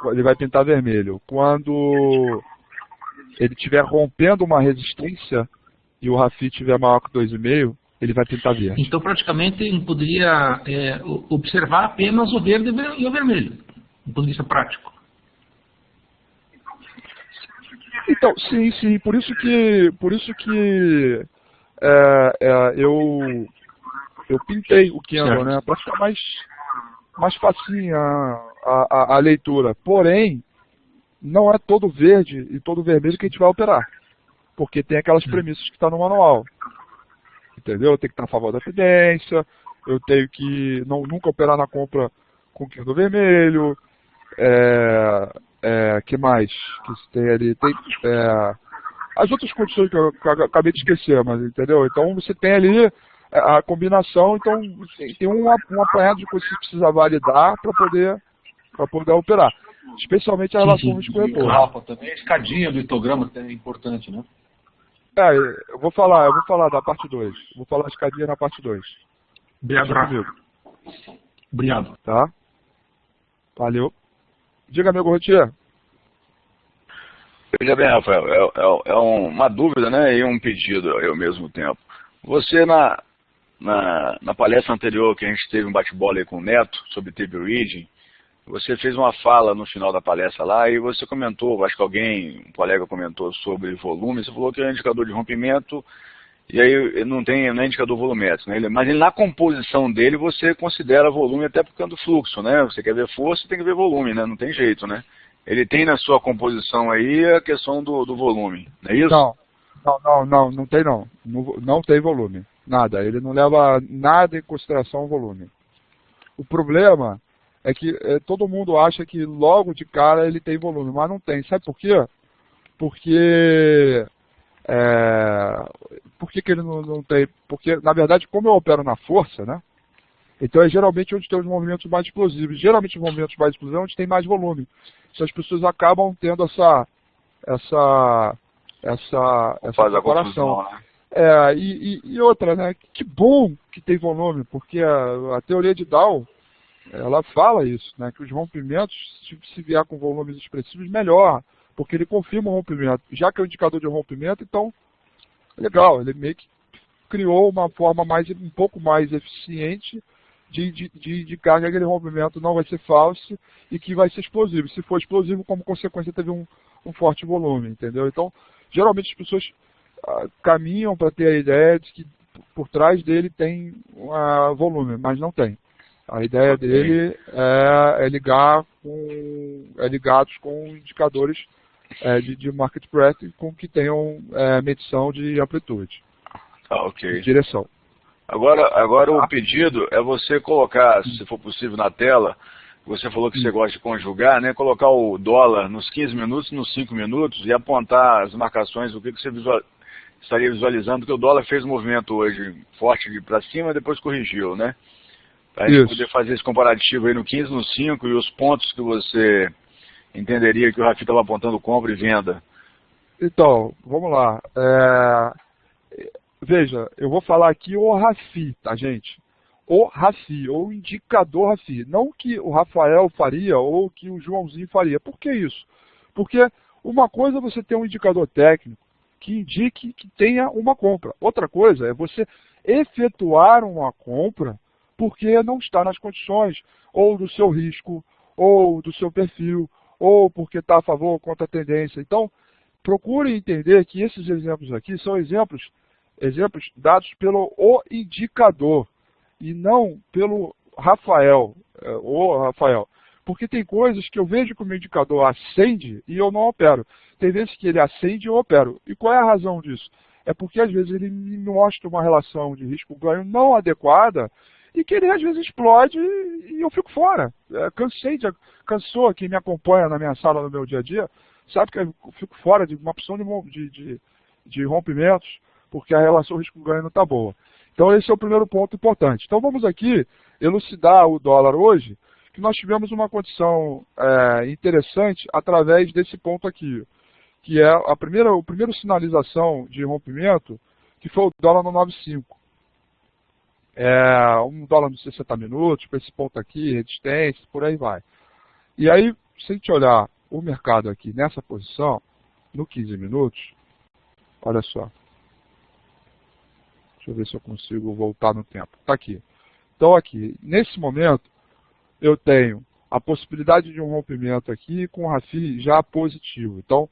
Speaker 1: ele vai pintar vermelho. Quando ele estiver rompendo uma resistência, e o RAFI tiver maior que 2,5, ele vai pintar verde.
Speaker 6: Então, praticamente, ele poderia observar apenas o verde e o vermelho, do ponto de vista prático.
Speaker 1: Então, sim, por isso que eu pintei o Kindle, né, para ficar mais facinha a leitura. Porém, não é todo verde e todo vermelho que a gente vai operar, porque tem aquelas premissas que estão no manual. Entendeu? Eu tenho que estar a favor da tendência, eu tenho que nunca operar na compra com Kindle vermelho, que mais que tem ali? Tem as outras condições que eu acabei de esquecer, mas entendeu? Então você tem ali a combinação, então tem um apanhado de coisas que você precisa validar para poder operar. Especialmente a relação risco-retorno.
Speaker 2: Rafa, também a escadinha do hitograma é importante, né?
Speaker 1: Eu vou falar da parte 2. Vou falar a escadinha na parte 2.
Speaker 6: Obrigado, Rafa. Obrigado.
Speaker 1: Tá? Valeu. Diga, amigo Rotier.
Speaker 2: Veja bem, Rafael, é uma dúvida, né, e um pedido ao mesmo tempo. Você, na palestra anterior, que a gente teve um bate-bola aí com o Neto, sobre table reading, você fez uma fala no final da palestra lá e você comentou, acho que um colega comentou sobre volume, você falou que é um indicador de rompimento e aí não é indicador volumétrico, né? Mas na composição dele você considera volume até por causa do fluxo, né? Você quer ver força, tem que ver volume, né? Não tem jeito, né? Ele tem na sua composição aí a questão do volume, não é isso?
Speaker 1: Não tem não. Não tem volume, nada. Ele não leva nada em consideração o volume. O problema é que todo mundo acha que logo de cara ele tem volume, mas não tem. Sabe por quê? Porque por que ele não tem? Porque, na verdade, como eu opero na força, né? Então é geralmente onde tem os movimentos mais explosivos. Geralmente os movimentos mais explosivos é onde tem mais volume. Então as pessoas acabam tendo essa comparação.
Speaker 2: Né?
Speaker 1: E outra, né? Que bom que tem volume, porque a teoria de Dow, ela fala isso, né? Que os rompimentos, se vier com volumes expressivos, melhor, porque ele confirma o rompimento. Já que é um indicador de rompimento, então, legal, ele meio que criou uma forma um pouco mais eficiente de indicar que aquele rompimento não vai ser falso e que vai ser explosivo. Se for explosivo, como consequência, teve um forte volume, entendeu? Então, geralmente as pessoas caminham para ter a ideia de que por trás dele tem volume, mas não tem. A ideia dele é ligados com indicadores de market breadth com que tenham medição de amplitude, de direção.
Speaker 2: Agora o pedido é você colocar, se for possível, na tela, você falou que você gosta de conjugar, né? Colocar o dólar nos 15 minutos, nos 5 minutos e apontar as marcações, o que você estaria visualizando, que o dólar fez um movimento hoje forte para cima e depois corrigiu, né? Para a gente poder fazer esse comparativo aí no 15, no 5 e os pontos que você entenderia que o Rafi estava apontando compra e venda.
Speaker 1: Então, vamos lá. Veja, eu vou falar aqui o Rafi, tá, gente? O Rafi, ou o indicador Rafi. Não que o Rafael faria ou que o Joãozinho faria. Por que isso? Porque uma coisa é você ter um indicador técnico que indique que tenha uma compra. Outra coisa é você efetuar uma compra porque não está nas condições, ou do seu risco, ou do seu perfil, ou porque está a favor ou contra a tendência. Então, procure entender que esses exemplos aqui são exemplos dados pelo indicador, e não pelo Rafael, porque tem coisas que eu vejo que o meu indicador acende e eu não opero. Tem vezes que ele acende e eu opero. E qual é a razão disso? É porque às vezes ele me mostra uma relação de risco-ganho não adequada e que ele às vezes explode e eu fico fora. Cansou quem me acompanha na minha sala, no meu dia a dia, sabe que eu fico fora de uma opção de rompimentos, porque a relação risco-ganho não está boa. Então esse é o primeiro ponto importante. Então vamos aqui elucidar o dólar hoje, que nós tivemos uma condição interessante através desse ponto aqui, que é a primeira sinalização de rompimento, que foi o dólar no 9,5. Um dólar nos 60 minutos, para esse ponto aqui, resistência, por aí vai. E aí, se a gente olhar o mercado aqui nessa posição, no 15 minutos, olha só. Deixa eu ver se eu consigo voltar no tempo. Está aqui. Então aqui, nesse momento, eu tenho a possibilidade de um rompimento aqui com o RAFI já positivo. Então,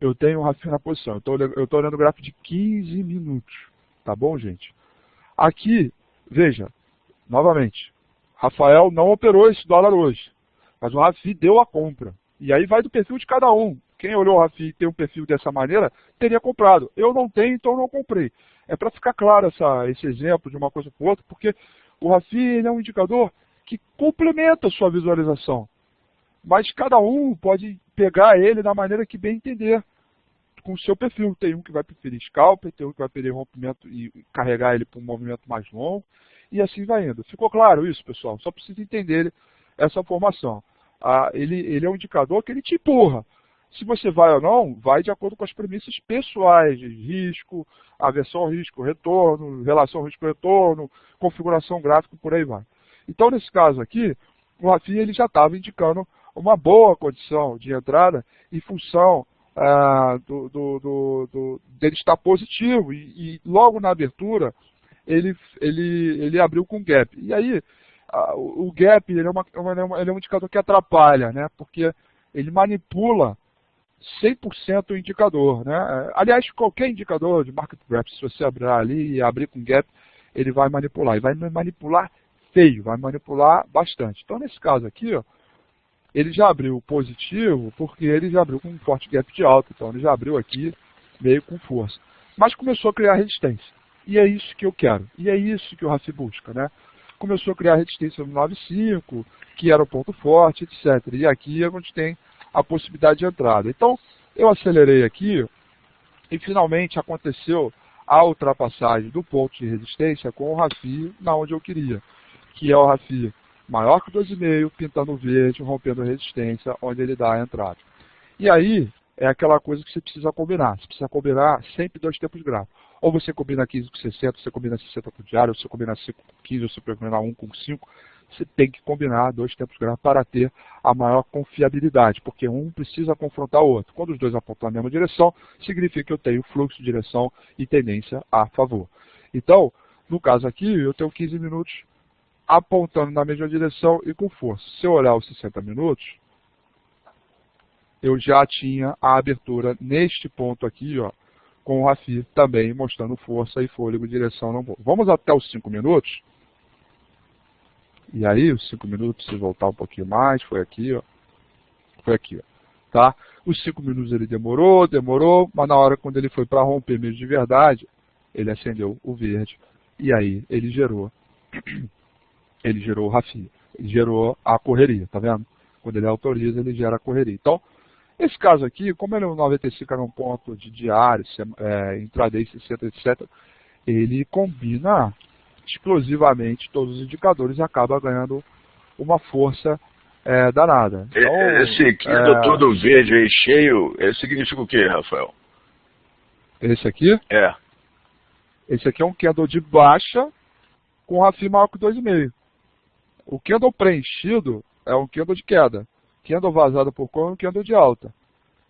Speaker 1: eu tenho o RAFI na posição. Eu estou olhando o gráfico de 15 minutos. Tá bom, gente? Aqui, veja, novamente, Rafael não operou esse dólar hoje, mas o RAFI deu a compra. E aí vai do perfil de cada um. Quem olhou o RAFI e tem um perfil dessa maneira, teria comprado. Eu não tenho, então não comprei. É para ficar claro esse exemplo de uma coisa com outra, porque o RAFI ele é um indicador que complementa a sua visualização. Mas cada um pode pegar ele da maneira que bem entender, com o seu perfil. Tem um que vai preferir scalper, tem um que vai preferir rompimento e carregar ele para um movimento mais longo, e assim vai indo. Ficou claro isso, pessoal? Só precisa entender essa formação. Ele é um indicador que ele te empurra. Se você vai ou não, vai de acordo com as premissas pessoais de risco, aversão ao risco, retorno, relação risco-retorno, configuração gráfica, por aí vai. Então, nesse caso aqui, o RAFI ele já estava indicando uma boa condição de entrada em função dele estar positivo. E logo na abertura, ele abriu com gap. E aí, o gap ele é um indicador que atrapalha, né? Porque ele manipula 100% o indicador, né? Aliás, qualquer indicador de market wrap, se você abrir ali e abrir com gap, ele vai manipular. E vai manipular feio, vai manipular bastante. Então, nesse caso aqui, ó, ele já abriu positivo porque ele já abriu com um forte gap de alta. Então, ele já abriu aqui meio com força. Mas começou a criar resistência. E é isso que eu quero. E é isso que o RAFI busca, né? Começou a criar resistência no 9,5, que era o ponto forte, etc. E aqui é onde tem a possibilidade de entrada. Então, eu acelerei aqui e finalmente aconteceu a ultrapassagem do ponto de resistência com o RAFI na onde eu queria, que é o RAFI maior que 2,5, pintando verde, rompendo a resistência, onde ele dá a entrada. E aí, é aquela coisa que você precisa combinar. Você precisa combinar sempre dois tempos gráficos. Ou você combina 15 com 60, você combina 60 com diário, ou você combina 5 com 15, ou você combina 1 com 5. Você tem que combinar dois tempos gráficos para ter a maior confiabilidade, porque um precisa confrontar o outro. Quando os dois apontam na mesma direção, significa que eu tenho fluxo, direção e tendência a favor. Então, no caso aqui, eu tenho 15 minutos apontando na mesma direção e com força. Se eu olhar os 60 minutos, eu já tinha a abertura neste ponto aqui, ó, com o RAFI também mostrando força e fôlego, direção não vou. Vamos até os 5 minutos. E aí, os 5 minutos, se voltar um pouquinho mais, foi aqui, ó. Foi aqui, ó. Tá? Os 5 minutos ele demorou, mas na hora quando ele foi para romper mesmo de verdade, ele acendeu o verde. E aí ele gerou o RAFI. Ele gerou a correria, tá vendo? Quando ele autoriza, ele gera a correria. Então, esse caso aqui, como ele é um 95 era um ponto de diário, intraday 60, etc., ele combina explosivamente todos os indicadores e acaba ganhando uma força danada. Então,
Speaker 2: esse candle todo verde aí cheio, significa o que, Rafael?
Speaker 1: Esse aqui?
Speaker 2: É.
Speaker 1: Esse aqui é um candle de baixa com RAFI maior que 2,5. O candle preenchido é um candle de queda. Candle vazado por cor é um candle de alta.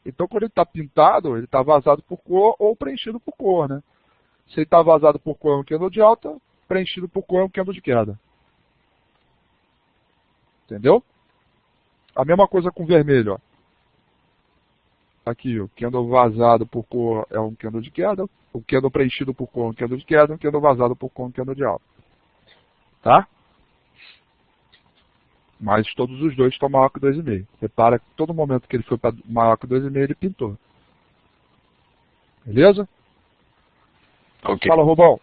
Speaker 1: Então, quando ele está pintado, ele está vazado por cor ou preenchido por cor, né? Se ele está vazado por cor é um candle de alta, preenchido por cor é um candle de queda. Entendeu? A mesma coisa com vermelho, ó. Aqui, o candle vazado por cor é um candle de queda, o candle preenchido por cor é um candle de queda, o candle vazado por cor é um candle de alta. Tá? Mas todos os dois estão maior que 2,5. Repara que todo momento que ele foi para maior que 2,5, ele pintou. Beleza?
Speaker 2: Ok.
Speaker 1: Fala, Rubão.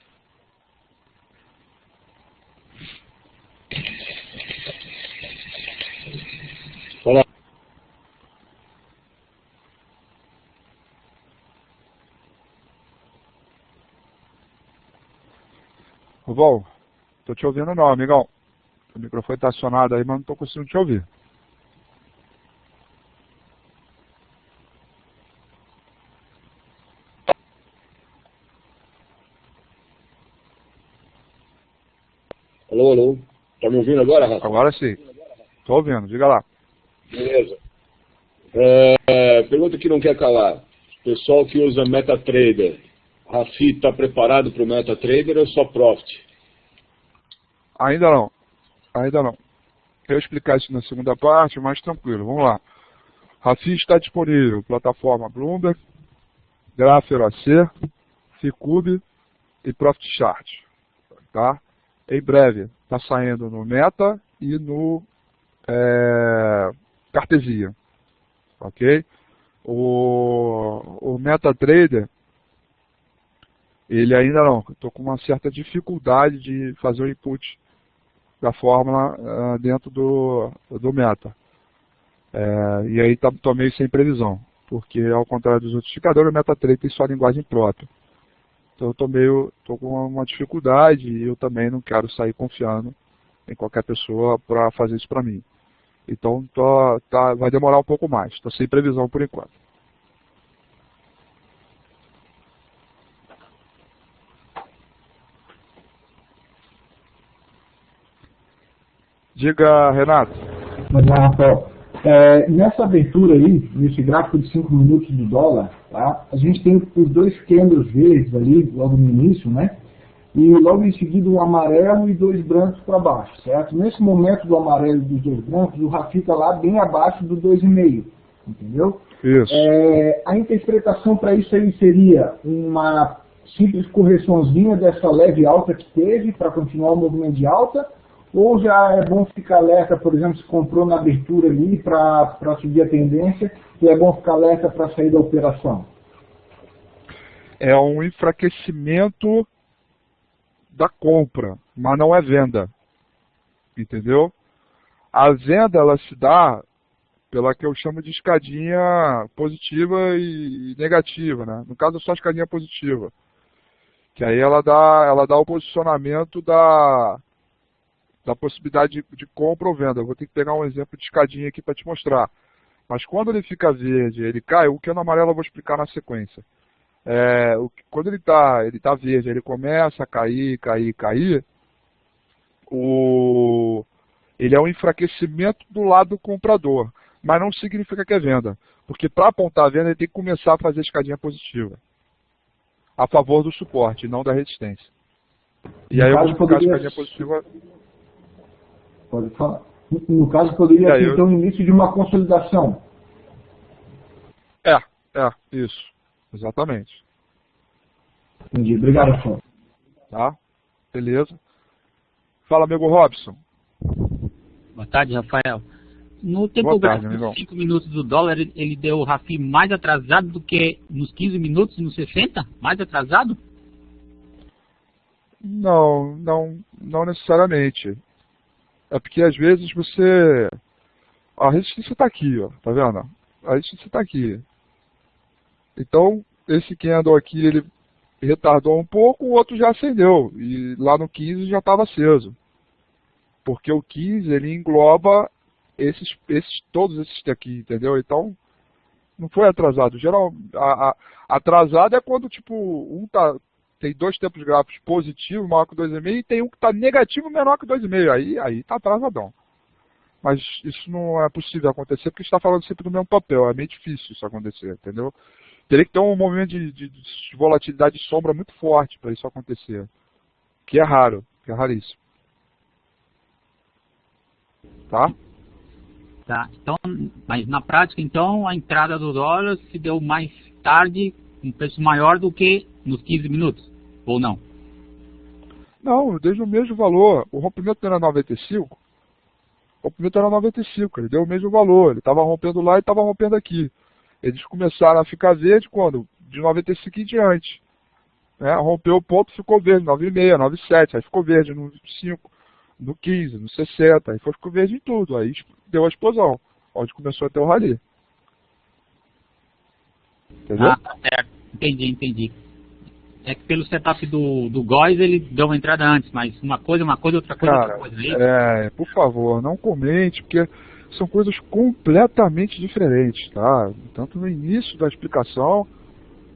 Speaker 7: Olá.
Speaker 1: Rubão, tô te ouvindo não, amigão. O microfone está acionado aí, mas não estou conseguindo te ouvir.
Speaker 7: Alô, alô. Tá me ouvindo agora, Rafa?
Speaker 1: Agora sim. Estou ouvindo, diga lá.
Speaker 7: Beleza. Pergunta que não quer calar. Pessoal que usa MetaTrader, Rafi está preparado para o MetaTrader ou só Profit?
Speaker 1: Ainda não. Ainda não. Eu vou explicar isso na segunda parte, mas tranquilo. Vamos lá. Rafi está disponível. Plataforma Bloomberg, Grapher AC, Ficube e Profit Chart. Tá? Em breve, está saindo no Meta e no Cartesia. Ok? O MetaTrader, ele ainda não. Estou com uma certa dificuldade de fazer o input da fórmula dentro do Meta. E aí estou meio sem previsão, porque ao contrário dos outros indicadores, o MetaTrader tem sua linguagem própria. Então eu estou com uma dificuldade e eu também não quero sair confiando em qualquer pessoa para fazer isso para mim. Então vai demorar um pouco mais, estou sem previsão por enquanto. Diga, Renato.
Speaker 5: Mas, Rafael, nessa abertura aí, nesse gráfico de 5 minutos do dólar, tá? A gente tem os dois candles verdes ali, logo no início, né? E logo em seguida um amarelo e dois brancos para baixo, certo? Nesse momento do amarelo e dos dois brancos, o Rafi está lá bem abaixo do 2,5, entendeu?
Speaker 1: Isso.
Speaker 5: A interpretação para isso aí seria uma simples correçãozinha dessa leve alta que teve para continuar o movimento de alta, ou já é bom ficar alerta, por exemplo, se comprou na abertura ali para subir a tendência, e é bom ficar alerta para sair da operação?
Speaker 1: É um enfraquecimento da compra, mas não é venda. Entendeu? A venda, ela se dá pela que eu chamo de escadinha positiva e negativa, né? No caso, é só escadinha positiva. Que aí ela dá o posicionamento da possibilidade de compra ou venda. Eu vou ter que pegar um exemplo de escadinha aqui para te mostrar. Mas quando ele fica verde, ele cai, o que é no amarelo eu vou explicar na sequência. Quando ele está verde, ele começa a cair, ele é um enfraquecimento do lado do comprador, mas não significa que é venda, porque para apontar a venda ele tem que começar a fazer a escadinha positiva, a favor do suporte, não da resistência. E aí eu vou explicar a escadinha positiva.
Speaker 5: Pode falar. No caso, poderia ser então o início de uma consolidação.
Speaker 1: Isso. Exatamente.
Speaker 5: Entendi. Obrigado, Rafael.
Speaker 1: Tá? Beleza. Fala, amigo Robson.
Speaker 8: Boa tarde, Rafael. No tempo gráfico dos 5 minutos do dólar, ele deu o Rafi mais atrasado do que nos 15 minutos e nos 60? Mais atrasado?
Speaker 1: Não necessariamente. É porque às vezes você... A resistência está aqui, ó. Tá vendo? A resistência está aqui. Então, esse candle aqui, ele retardou um pouco, o outro já acendeu. E lá no 15 já estava aceso. Porque o 15, ele engloba todos esses daqui, entendeu? Então, não foi atrasado. Atrasado é quando, tipo, tem dois tempos gráficos positivos, maior que 2,5, e tem um que está negativo, menor que 2,5. Aí está atrasadão. Mas isso não é possível acontecer, porque a gente está falando sempre do mesmo papel. É meio difícil isso acontecer, entendeu? Teria que ter um movimento de volatilidade de sombra muito forte para isso acontecer. Que é raro, que é raríssimo. Tá?
Speaker 8: Tá. Então, mas na prática, então, a entrada do dólar se deu mais tarde, um preço maior do que nos 15 minutos, ou não?
Speaker 1: Não, desde o mesmo valor. O rompimento era 95. O rompimento era 95, ele deu o mesmo valor. Ele estava rompendo lá e estava rompendo aqui. Eles começaram a ficar verde quando? De 95 em diante. Né? Rompeu o ponto, ficou verde, 9,6, 9,7, aí ficou verde no 5, no 15, no 60, aí ficou verde em tudo. Aí deu a explosão, onde começou a ter o rally. Entendeu?
Speaker 8: Ah, tá certo. Entendi. É que pelo setup do Góis ele deu uma entrada antes, mas uma coisa, outra coisa, outra coisa.
Speaker 1: Por favor, não comente, porque são coisas completamente diferentes, tá? Tanto no início da explicação,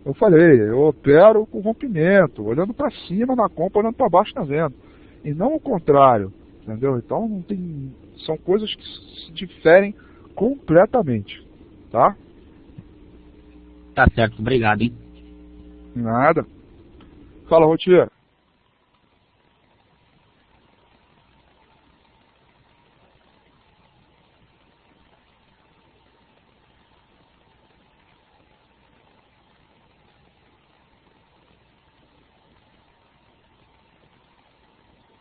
Speaker 1: eu falei, eu opero com rompimento, olhando para cima na compra, olhando para baixo na venda. E não o contrário, entendeu? Então não tem, são coisas que se diferem completamente, tá?
Speaker 8: Tá certo, obrigado, hein?
Speaker 1: Nada. Fala, Rotier.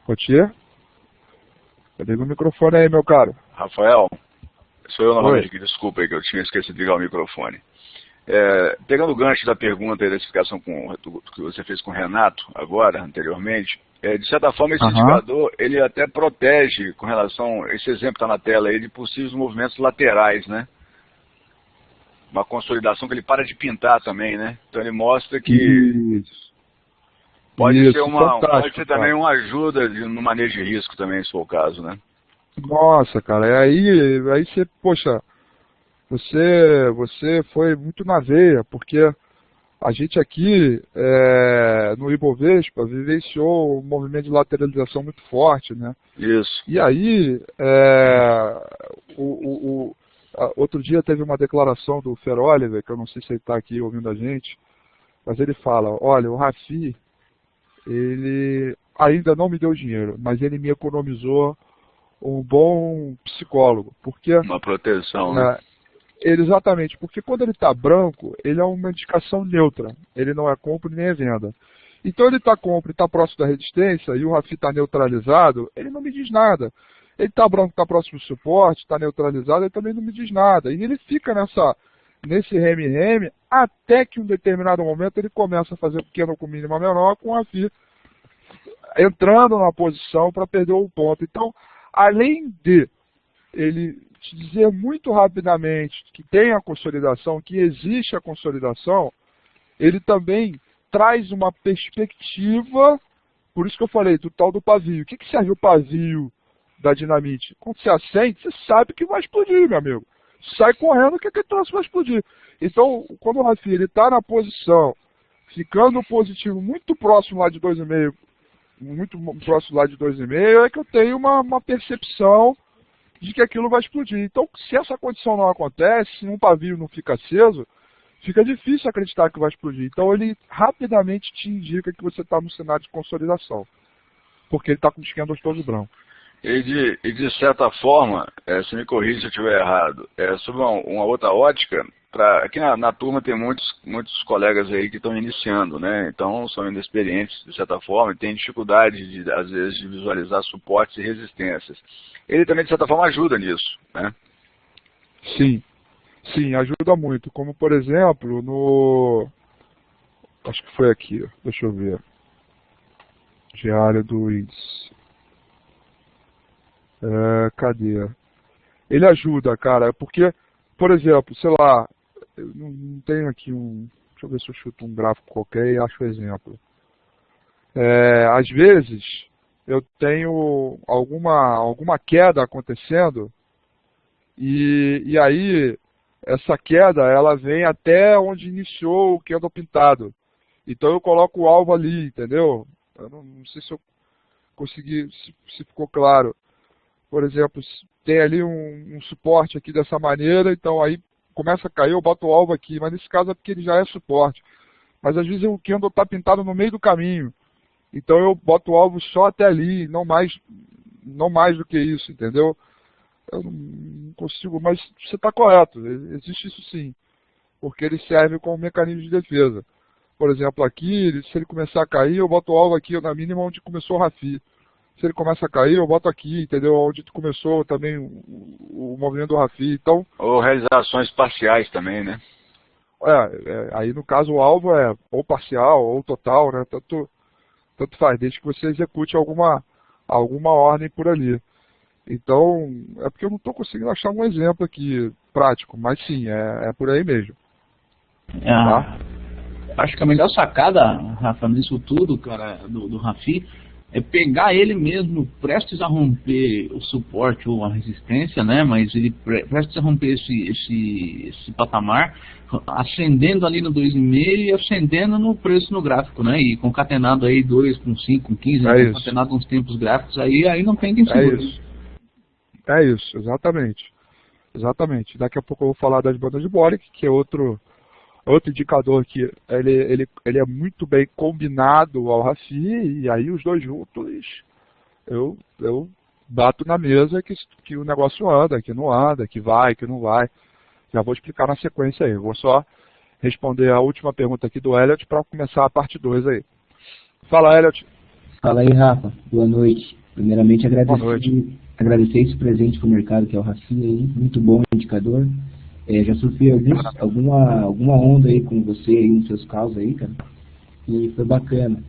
Speaker 1: Rotier? Liga o microfone aí, meu caro.
Speaker 2: Rafael, sou eu novamente aqui, desculpa aí que eu tinha esquecido de ligar o microfone. Pegando o gancho da pergunta e da explicação que você fez com o Renato agora, anteriormente, de certa forma esse indicador, ele até protege com relação, esse exemplo está na tela aí, de possíveis movimentos laterais, né? Uma consolidação que ele para de pintar também, né? Então ele mostra que pode ser também uma ajuda no manejo de risco também, se for o caso, né?
Speaker 1: Nossa, cara, aí você, poxa, você foi muito na veia, porque a gente aqui no Ibovespa vivenciou um movimento de lateralização muito forte, né?
Speaker 2: Isso.
Speaker 1: E aí, outro dia teve uma declaração do Fer Oliver, que eu não sei se ele está aqui ouvindo a gente, mas ele fala, olha, o Rafi, ele ainda não me deu dinheiro, mas ele me economizou um bom psicólogo, porque...
Speaker 2: Uma proteção, né?
Speaker 1: Exatamente, porque quando ele está branco, ele é uma indicação neutra, ele não é compra nem é venda. Então ele está compra e está próximo da resistência, e o Rafi está neutralizado, ele não me diz nada. Ele está branco, está próximo do suporte, está neutralizado, ele também não me diz nada. E ele fica nesse reme-reme, até que em um determinado momento ele começa a fazer pequeno com mínima menor, com o Rafi entrando na posição para perder o ponto. Então, além de ele te dizer muito rapidamente que tem a consolidação, que existe a consolidação, ele também traz uma perspectiva, por isso que eu falei, do tal do pavio. O que serve o pavio da dinamite? Quando você acende, você sabe que vai explodir, meu amigo. Sai correndo que aquele troço vai explodir. Então, quando o Rafi está na posição, ficando positivo muito próximo lá de 2,5, muito próximo lá de 2,5, é que eu tenho uma percepção de que aquilo vai explodir. Então, se essa condição não acontece, se um pavio não fica aceso, fica difícil acreditar que vai explodir. Então, ele rapidamente te indica que você está no cenário de consolidação, porque ele está com os candles todos brancos.
Speaker 2: E de certa forma, se me corrija se eu estiver errado, sobre uma outra ótica, aqui na turma tem muitos colegas aí que estão iniciando, né? Então são inexperientes de certa forma e têm dificuldade às vezes de visualizar suportes e resistências. Ele também de certa forma ajuda nisso, né?
Speaker 1: Sim, ajuda muito. Como por exemplo acho que foi aqui, deixa eu ver, diário do índice. Cadê? Ele ajuda, cara, porque, por exemplo, sei lá, eu não tenho aqui deixa eu ver se eu chuto um gráfico qualquer e acho o exemplo. Às vezes, eu tenho alguma queda acontecendo e aí, essa queda, ela vem até onde iniciou o candle pintado. Então eu coloco o alvo ali, entendeu? Eu não sei se eu consegui, se ficou claro. Por exemplo, tem ali um suporte aqui dessa maneira, então aí começa a cair, eu boto o alvo aqui, mas nesse caso é porque ele já é suporte. Mas às vezes o candle está pintado no meio do caminho, então eu boto o alvo só até ali, não mais do que isso, entendeu? Eu não consigo, mas você está correto, existe isso sim, porque ele serve como mecanismo de defesa. Por exemplo, aqui, se ele começar a cair, eu boto o alvo aqui na mínima onde começou o Rafi. Se ele começa a cair, eu boto aqui, entendeu? Onde começou também o movimento do Rafi. Então,
Speaker 2: ou realizações parciais também, né?
Speaker 1: Aí no caso o alvo é ou parcial ou total, né? Tanto faz, desde que você execute alguma ordem por ali. Então, é porque eu não estou conseguindo achar um exemplo aqui prático, mas sim, é por aí mesmo.
Speaker 3: Tá? Acho que a melhor sacada, Rafa, nisso tudo, cara, do Rafi, é pegar ele mesmo prestes a romper o suporte ou a resistência, né? Mas ele prestes a romper esse patamar, ascendendo ali no 2,5 e ascendendo no preço no gráfico, né? E concatenado aí 2 com 5, com 15, concatenado uns tempos gráficos, aí não tem quem segure.
Speaker 1: É isso, exatamente. Daqui a pouco eu vou falar das bandas de Bollinger, que é outro Outro indicador que ele é muito bem combinado ao Rafi, e aí os dois juntos eu bato na mesa que o negócio anda, que não anda, que vai, que não vai. Já vou explicar na sequência aí. Eu vou só responder a última pergunta aqui do Elliot para começar a parte 2 aí. Fala, Elliot.
Speaker 9: Fala aí, Rafa. Boa noite. Primeiramente,
Speaker 1: Boa noite.
Speaker 9: agradecer esse presente para o mercado, que é o Rafi aí. Muito bom indicador. Já sofri alguma onda aí com você aí nos seus casos aí, cara. E foi bacana.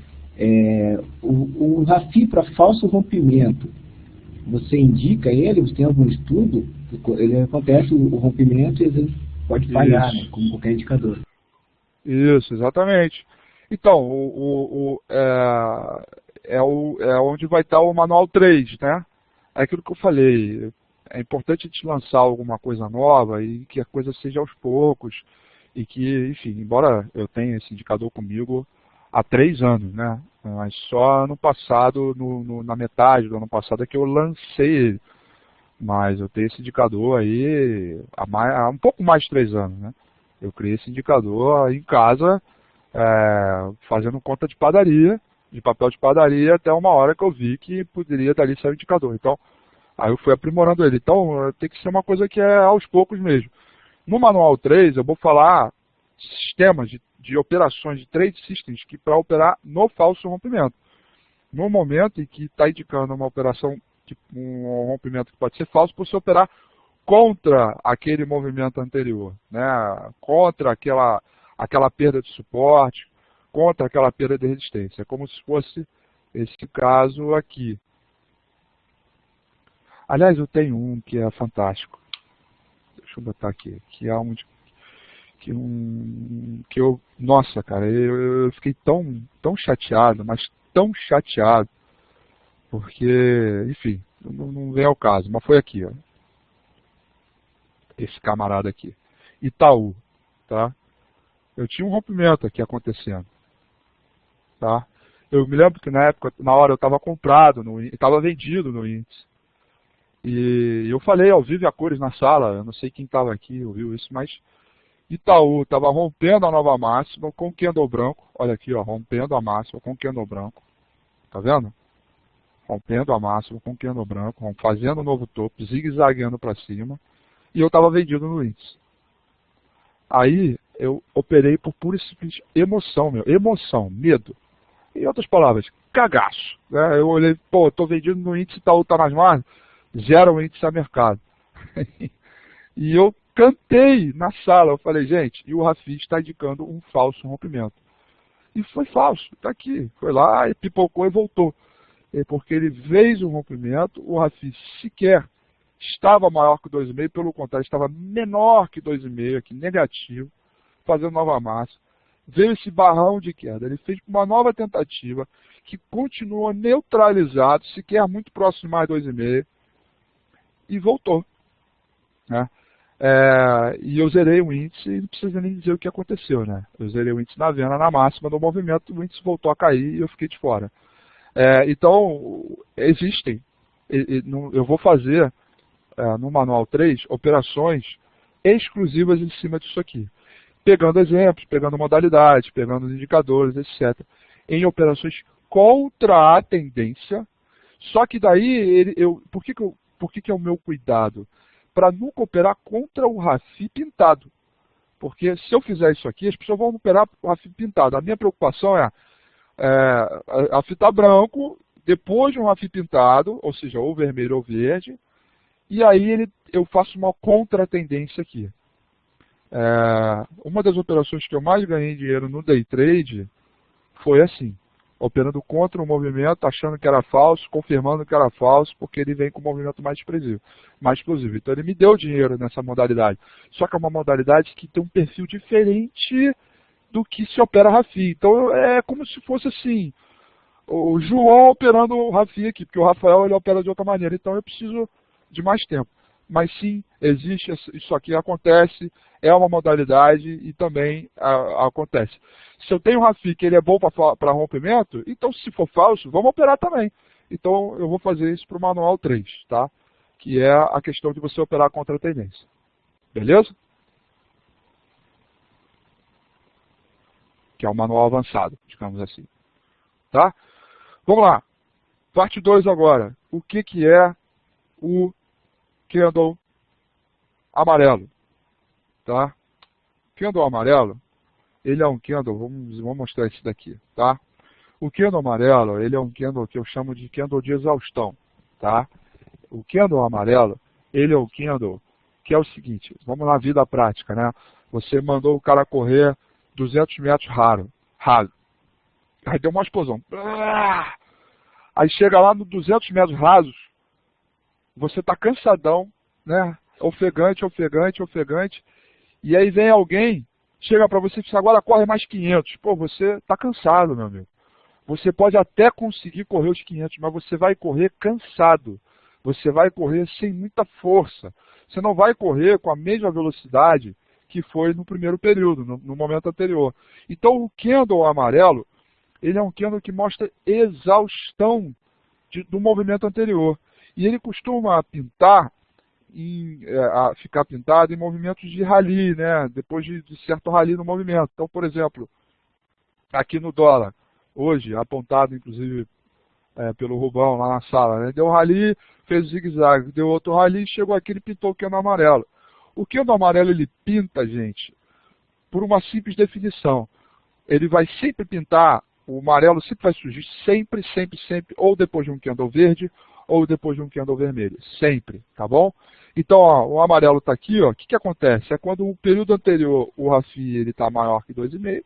Speaker 9: O Rafi para falso rompimento, você indica ele? Você tem algum estudo? Ele acontece o rompimento e às vezes pode falhar, né, como qualquer indicador.
Speaker 1: Isso, exatamente. Então, é onde vai estar o manual 3, né? É aquilo que eu falei. É importante a gente lançar alguma coisa nova e que a coisa seja aos poucos. E que, enfim, embora eu tenha esse indicador comigo há 3 anos, né? Mas só ano passado, na metade do ano passado, é que eu lancei ele. Mas eu tenho esse indicador aí há um pouco mais de 3 anos, né? Eu criei esse indicador em casa, fazendo conta de padaria, de papel de padaria, até uma hora que eu vi que poderia dali sair o indicador. Então, aí eu fui aprimorando ele. Então, tem que ser uma coisa que é aos poucos mesmo. No Manual 3, eu vou falar sistemas de operações, de trade systems, que para operar no falso rompimento. No momento em que está indicando uma operação, um rompimento que pode ser falso, para você operar contra aquele movimento anterior, né? Contra aquela perda de suporte, contra aquela perda de resistência. É como se fosse esse caso aqui. Aliás, eu tenho um que é fantástico. Deixa eu botar aqui. Nossa, cara, eu fiquei tão chateado, mas tão chateado, porque, enfim, não vem ao caso, mas foi aqui, ó. Esse camarada aqui. Itaú, tá? Eu tinha um rompimento aqui acontecendo, tá? Eu me lembro que na hora eu estava comprado, estava vendido no índice. E eu falei ao vivo e a cores na sala, eu não sei quem estava aqui, ouviu isso, mas Itaú estava rompendo a nova máxima com o candle branco. Olha aqui, ó, rompendo a máxima com o candle branco. Tá vendo? Rompendo a máxima com o candle branco, fazendo um novo topo, zigue-zagueando para cima. E eu estava vendido no índice. Aí eu operei por pura e simples emoção, emoção, medo. Em outras palavras, cagaço. Né? Eu olhei, pô, estou vendido no índice, Itaú está nas margens, zero o índice a mercado. E eu cantei na sala, eu falei, gente, e o Rafi está indicando um falso rompimento. E foi falso, está aqui. Foi lá e pipocou e voltou. Porque ele fez um rompimento, o Rafi sequer estava maior que 2,5, pelo contrário, estava menor que 2,5, aqui negativo, fazendo nova máxima. Veio esse barrão de queda, ele fez uma nova tentativa, que continuou neutralizado, sequer muito próximo de mais 2,5, e voltou. Né? E eu zerei o índice e não precisa nem dizer o que aconteceu. Né? Eu zerei o índice na venda, na máxima do movimento, o índice voltou a cair e eu fiquei de fora. Então, existem. Eu vou fazer, no Manual 3, operações exclusivas em cima disso aqui. Pegando exemplos, pegando modalidades, pegando os indicadores, etc. Em operações contra a tendência. Só que daí, por que é o meu cuidado? Para nunca operar contra o Rafi pintado. Porque se eu fizer isso aqui, as pessoas vão operar o Rafi pintado. A minha preocupação é a Rafi tá branco, depois de um Rafi pintado, ou seja, ou vermelho ou verde, e aí eu faço uma contra-tendência aqui. Uma das operações que eu mais ganhei dinheiro no day trade foi assim, operando contra o movimento, achando que era falso, confirmando que era falso, porque ele vem com um movimento mais explosivo. Então ele me deu dinheiro nessa modalidade. Só que é uma modalidade que tem um perfil diferente do que se opera Rafi. Então é como se fosse assim, o João operando o Rafi aqui, porque o Rafael ele opera de outra maneira, então eu preciso de mais tempo. Mas sim, existe, isso aqui acontece, é uma modalidade e também acontece. Se eu tenho um Rafi que ele é bom para rompimento, então se for falso, vamos operar também. Então eu vou fazer isso para o Manual 3, tá? Que é a questão de você operar contra a tendência. Beleza? que é o manual avançado, digamos assim. Tá? Vamos lá. Parte 2 agora. O que é o candle amarelo? Tá? Candle amarelo, ele é um candle, vamos mostrar esse daqui, tá? O candle amarelo, ele é um candle que eu chamo de candle de exaustão, tá? O candle amarelo, ele é um candle que é o seguinte, vamos na vida prática, né? Você mandou o cara correr 200 metros raso. Aí deu uma explosão. Aí chega lá no 200 metros rasos, você está cansadão, né? Ofegante, e aí vem alguém, chega para você e diz, agora corre mais 500. Pô, você está cansado, meu amigo. Você pode até conseguir correr os 500, mas você vai correr cansado. Você vai correr sem muita força. Você não vai correr com a mesma velocidade que foi no primeiro período, no momento anterior. Então o candle amarelo, ele é um candle que mostra exaustão do movimento anterior. E ele costuma pintar, ficar pintado em movimentos de rally, né? Depois de certo rally no movimento. Então, por exemplo, aqui no dólar, hoje, apontado inclusive pelo Rubão lá na sala, né? Deu um rally, fez o zigue-zague, deu outro rally, chegou aqui, ele pintou o candle amarelo. O candle amarelo, ele pinta, gente, por uma simples definição. Ele vai sempre pintar, o amarelo sempre vai surgir, sempre, ou depois de um candle verde, ou depois de um candle vermelho. Sempre, tá bom? Então, ó, o amarelo está aqui, ó. O que acontece? É quando o período anterior, o RAFI está maior que 2,5.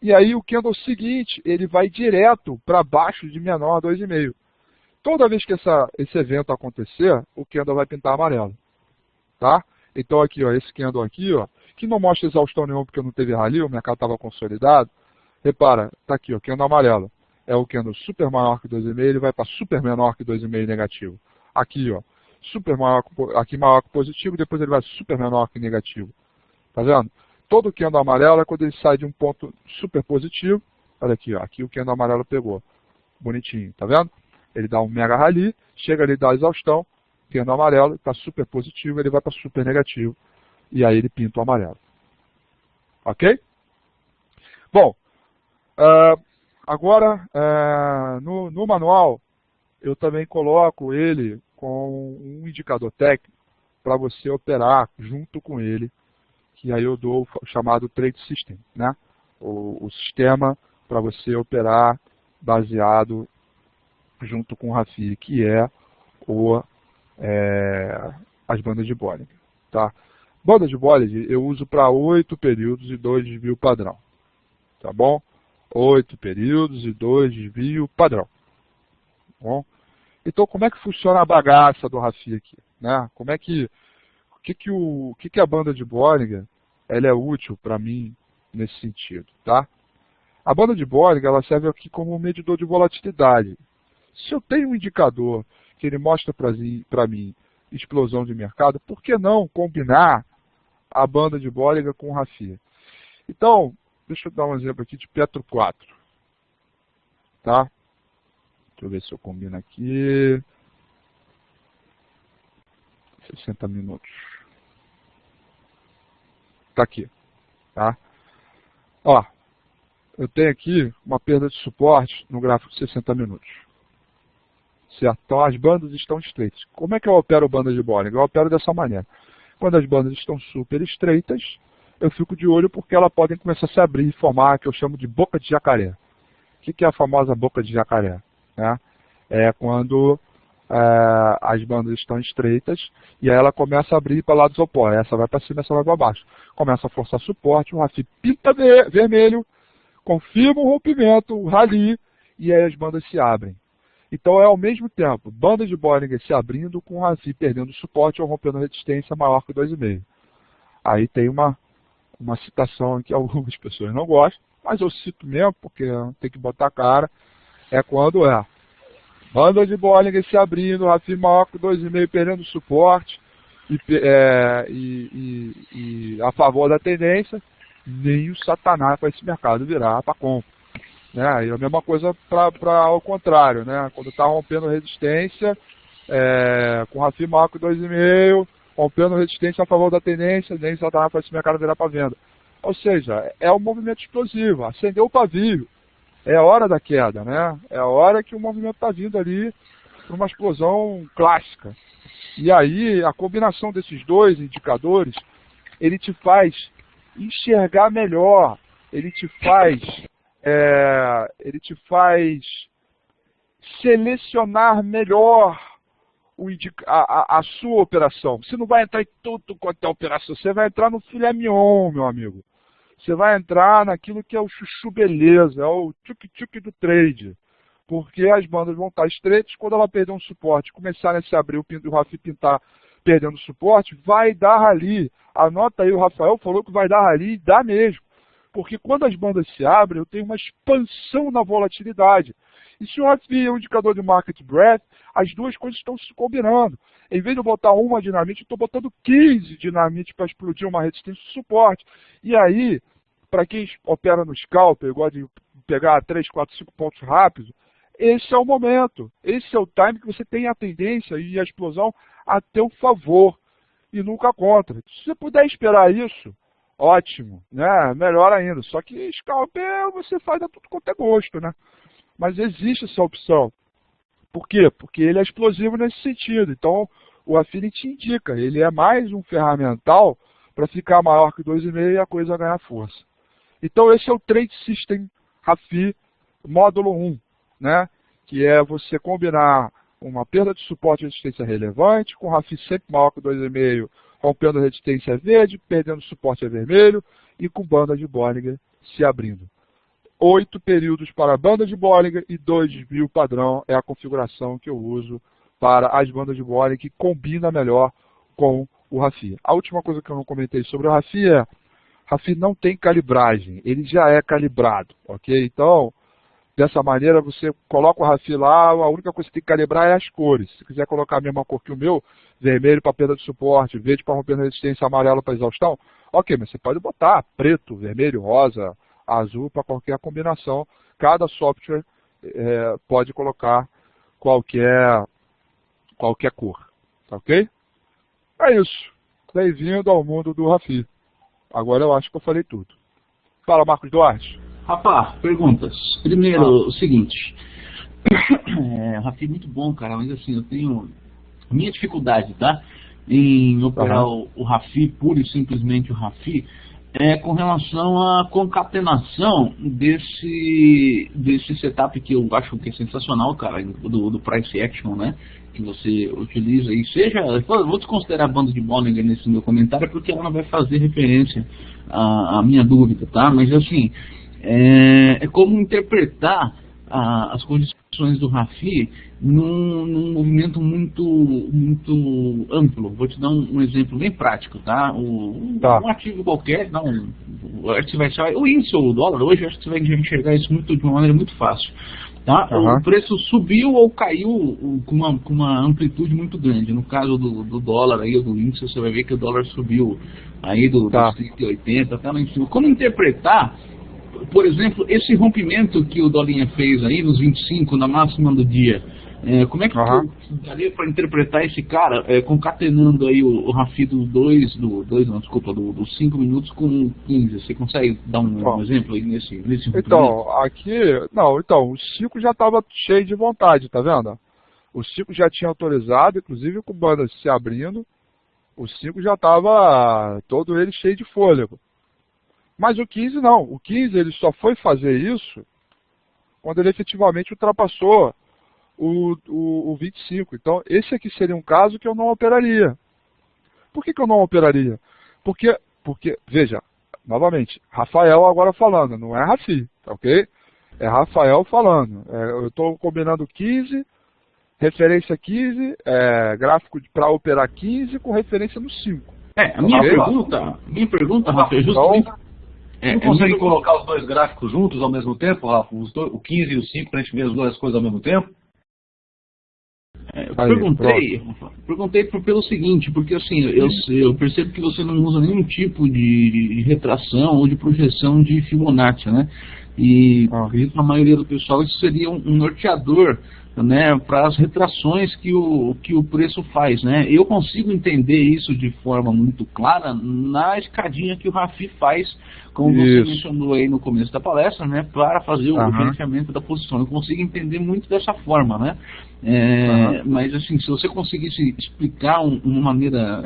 Speaker 1: E aí o candle seguinte, ele vai direto para baixo de menor a 2,5. Toda vez que esse evento acontecer, o candle vai pintar amarelo. Tá? Então aqui, ó, esse candle aqui, ó, que não mostra exaustão nenhuma porque não teve rally, o mercado estava consolidado. Repara, tá aqui, ó, candle amarelo. É o candle super maior que 2,5, ele vai para super menor que 2,5 negativo. Aqui, ó, super maior, aqui maior que positivo, depois ele vai super menor que negativo. Tá vendo? Todo candle amarelo é quando ele sai de um ponto super positivo. Olha aqui, ó, aqui o candle amarelo pegou. Bonitinho, tá vendo? Ele dá um mega rally, chega ali, dá exaustão, candle amarelo, está super positivo, ele vai para super negativo. E aí ele pinta o amarelo. Ok? Bom, agora, no manual, eu também coloco ele com um indicador técnico para você operar junto com ele, que aí eu dou o chamado Trade System, né? O sistema para você operar baseado junto com o RAFI, que é as bandas de Bollinger. Tá? Banda de Bollinger eu uso para 8 períodos e 2 desvio padrão. Tá bom? 8 períodos e 2 desvio padrão. Bom? Então, como é que funciona a bagaça do RAFI aqui? Né? Como é que, o que a banda de Bollinger ela é útil para mim nesse sentido? Tá? A banda de Bollinger ela serve aqui como um medidor de volatilidade. Se eu tenho um indicador que ele mostra para mim explosão de mercado, por que não combinar a banda de Bollinger com o RAFI? Então, deixa eu dar um exemplo aqui de Petro 4. Tá? Deixa eu ver se eu combino aqui. 60 minutos. Tá aqui. Tá? Ó, eu tenho aqui uma perda de suporte no gráfico de 60 minutos. Certo? Então as bandas estão estreitas. Como é que eu opero banda de Bollinger? Eu opero dessa maneira. Quando as bandas estão super estreitas, eu fico de olho porque elas podem começar a se abrir e formar o que eu chamo de boca de jacaré. O que é a famosa boca de jacaré? Né? É quando as bandas estão estreitas e aí ela começa a abrir para lados opostos. Essa vai para cima, essa vai para baixo. Começa a forçar suporte, o RAFI pinta vermelho, confirma o rompimento, o rally, e aí as bandas se abrem. Então é ao mesmo tempo, banda de Bollinger se abrindo com o RAFI perdendo suporte ou rompendo resistência maior que 2,5. Aí tem uma citação que algumas pessoas não gostam, mas eu cito mesmo porque tem que botar a cara. É quando banda de Bollinger se abrindo, RAFI maior que 2,5 perdendo suporte e a favor da tendência, nem o satanás para esse mercado virar para compra. Né? E a mesma coisa para ao contrário, né? Quando está rompendo resistência, com RAFI maior que 2,5, rompendo resistência a favor da tendência, nem satanás para esse mercado virar para venda. Ou seja, é um movimento explosivo, acendeu o pavio. É a hora da queda, né? É a hora que o movimento está vindo ali para uma explosão clássica. E aí, a combinação desses dois indicadores, ele te faz enxergar melhor, ele te faz selecionar melhor a sua operação. Você não vai entrar em tudo quanto é operação, você vai entrar no filé mignon, meu amigo. Você vai entrar naquilo que é o chuchu beleza, é o tchuk-tchuk do trade. Porque as bandas vão estar estreitas, quando ela perder um suporte, começarem a se abrir, o Rafi pintar perdendo suporte, vai dar rally. Anota aí, o Rafael falou que vai dar rally, e dá mesmo. Porque quando as bandas se abrem, eu tenho uma expansão na volatilidade. E se o Rafi é um indicador de market breadth, as duas coisas estão se combinando. Em vez de eu botar uma dinamite, eu estou botando 15 dinamite para explodir uma resistência de suporte. E aí, para quem opera no scalper, gosta de pegar 3, 4, 5 pontos rápidos, esse é o momento. Esse é o time que você tem a tendência e a explosão a teu favor e nunca contra. Se você puder esperar isso, ótimo, né? Melhor ainda. Só que scalper você faz a tudo quanto é gosto, né? Mas existe essa opção. Por quê? Porque ele é explosivo nesse sentido. Então, o Affinity indica, ele é mais um ferramental para ficar maior que 2,5 e a coisa ganhar força. Então, esse é o Trade System Rafi módulo 1, né? Que é você combinar uma perda de suporte e resistência relevante, com Rafi sempre maior que 2,5, rompendo a resistência verde, perdendo suporte a vermelho e com banda de Bollinger se abrindo. 8 períodos para a banda de Bollinger e 2 desvio padrão é a configuração que eu uso para as bandas de Bollinger, que combina melhor com o Rafi. A última coisa que eu não comentei sobre o Rafi é, Rafi não tem calibragem, ele já é calibrado, ok? Então, dessa maneira você coloca o Rafi lá, a única coisa que tem que calibrar é as cores. Se quiser colocar a mesma cor que o meu, vermelho para perda de suporte, verde para romper a resistência, amarelo para exaustão, ok, mas você pode botar preto, vermelho, rosa, azul para qualquer combinação. Cada software pode colocar qualquer cor, tá ok? É isso. Bem-vindo ao mundo do Rafi. Agora eu acho que eu falei tudo. Fala, Marcos Duarte.
Speaker 3: Rafa, perguntas. Primeiro, o seguinte. Rafi, muito bom, cara, mas assim, eu tenho minha dificuldade, tá? Em operar o Rafi, puro e simplesmente o Rafi, com relação à concatenação desse setup que eu acho que é sensacional, cara, do price action, né? Que você utiliza e vou desconsiderar a banda de Bollinger nesse meu comentário porque ela não vai fazer referência à minha dúvida, tá? Mas assim, é como interpretar as condições do Rafi num movimento muito amplo. Vou te dar um exemplo bem prático, tá? Um ativo qualquer, o índice ou o dólar, hoje acho que você vai enxergar isso de uma maneira muito fácil. Tá? O preço subiu ou caiu com uma amplitude muito grande. No caso do dólar, aí, do índice, você vai ver que o dólar subiu aí dos 30,80 até lá em cima. Como interpretar, por exemplo, esse rompimento que o Dolinha fez aí nos 25, na máxima do dia? Como é que daria para interpretar esse cara concatenando aí o Rafi dos 5 minutos com 15? Você consegue dar um exemplo aí nesse rompimento?
Speaker 1: Então, o ciclo já estava cheio de vontade, tá vendo? O ciclo já tinha autorizado, inclusive com bandas se abrindo, o ciclo já estava todo ele cheio de fôlego. Mas o 15 não, o 15 ele só foi fazer isso quando ele efetivamente ultrapassou o 25. Então, esse aqui seria um caso que eu não operaria. Por que eu não operaria? Porque, veja, novamente, Rafael agora falando, não é Rafi, tá ok? É Rafael falando. Eu estou combinando 15, referência 15, gráfico para operar 15 com referência no 5.
Speaker 3: A minha pergunta, Rafa, é justamente...
Speaker 10: Não consegue colocar os dois gráficos juntos ao mesmo tempo, Rafa? O 15 e o 5, para a gente ver as duas coisas ao mesmo tempo?
Speaker 3: Perguntei pelo seguinte, porque assim, eu percebo que você não usa nenhum tipo de retração ou de projeção de Fibonacci, né? E a maioria do pessoal isso seria um norteador né, para as retrações que o preço faz, né? Eu consigo entender isso de forma muito clara na escadinha que o Rafi faz, como você mencionou aí no começo da palestra, né, para fazer o gerenciamento da posição. Eu consigo entender muito dessa forma, né? Mas assim, se você conseguisse explicar uma maneira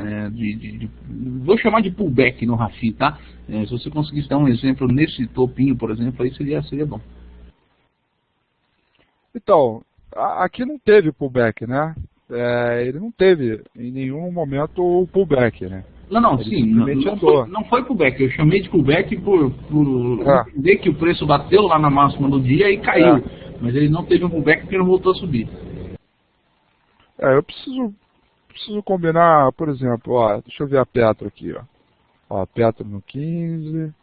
Speaker 3: vou chamar de pullback no Rafi, tá? Se você conseguisse dar um exemplo nesse topinho, por exemplo, aí seria bom.
Speaker 1: Então, aqui não teve pullback, né? Ele não teve em nenhum momento o pullback, né?
Speaker 3: Não, sim, não foi pullback. Eu chamei de pullback por entender que o preço bateu lá na máxima do dia e caiu. Mas ele não teve um pullback porque não voltou a subir.
Speaker 1: Eu preciso combinar, por exemplo, ó, deixa eu ver a Petro aqui, ó. Petro no 15,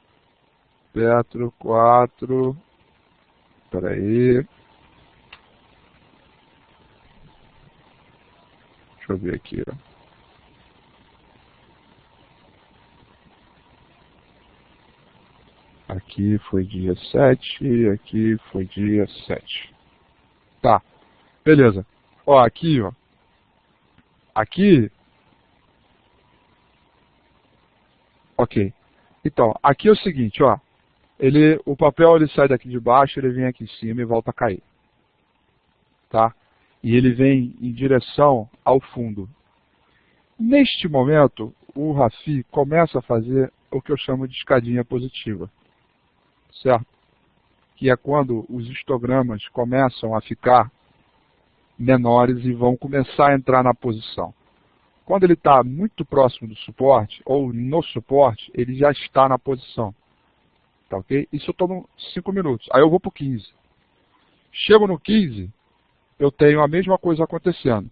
Speaker 1: Petro 4, peraí. Deixa eu ver aqui, ó. Aqui foi dia 7, aqui foi dia 7. Tá, beleza. Ó, aqui, ó. Aqui. Ok. Então, aqui é o seguinte, ó. O papel ele sai daqui de baixo, ele vem aqui em cima e volta a cair. Tá? E ele vem em direção ao fundo. Neste momento, o Rafi começa a fazer o que eu chamo de escadinha positiva. Certo? Que é quando os histogramas começam a ficar menores e vão começar a entrar na posição. Quando ele está muito próximo do suporte, ou no suporte, ele já está na posição. Tá ok? Isso eu estou no 5 minutos. Aí eu vou para o 15. Chego no 15, eu tenho a mesma coisa acontecendo.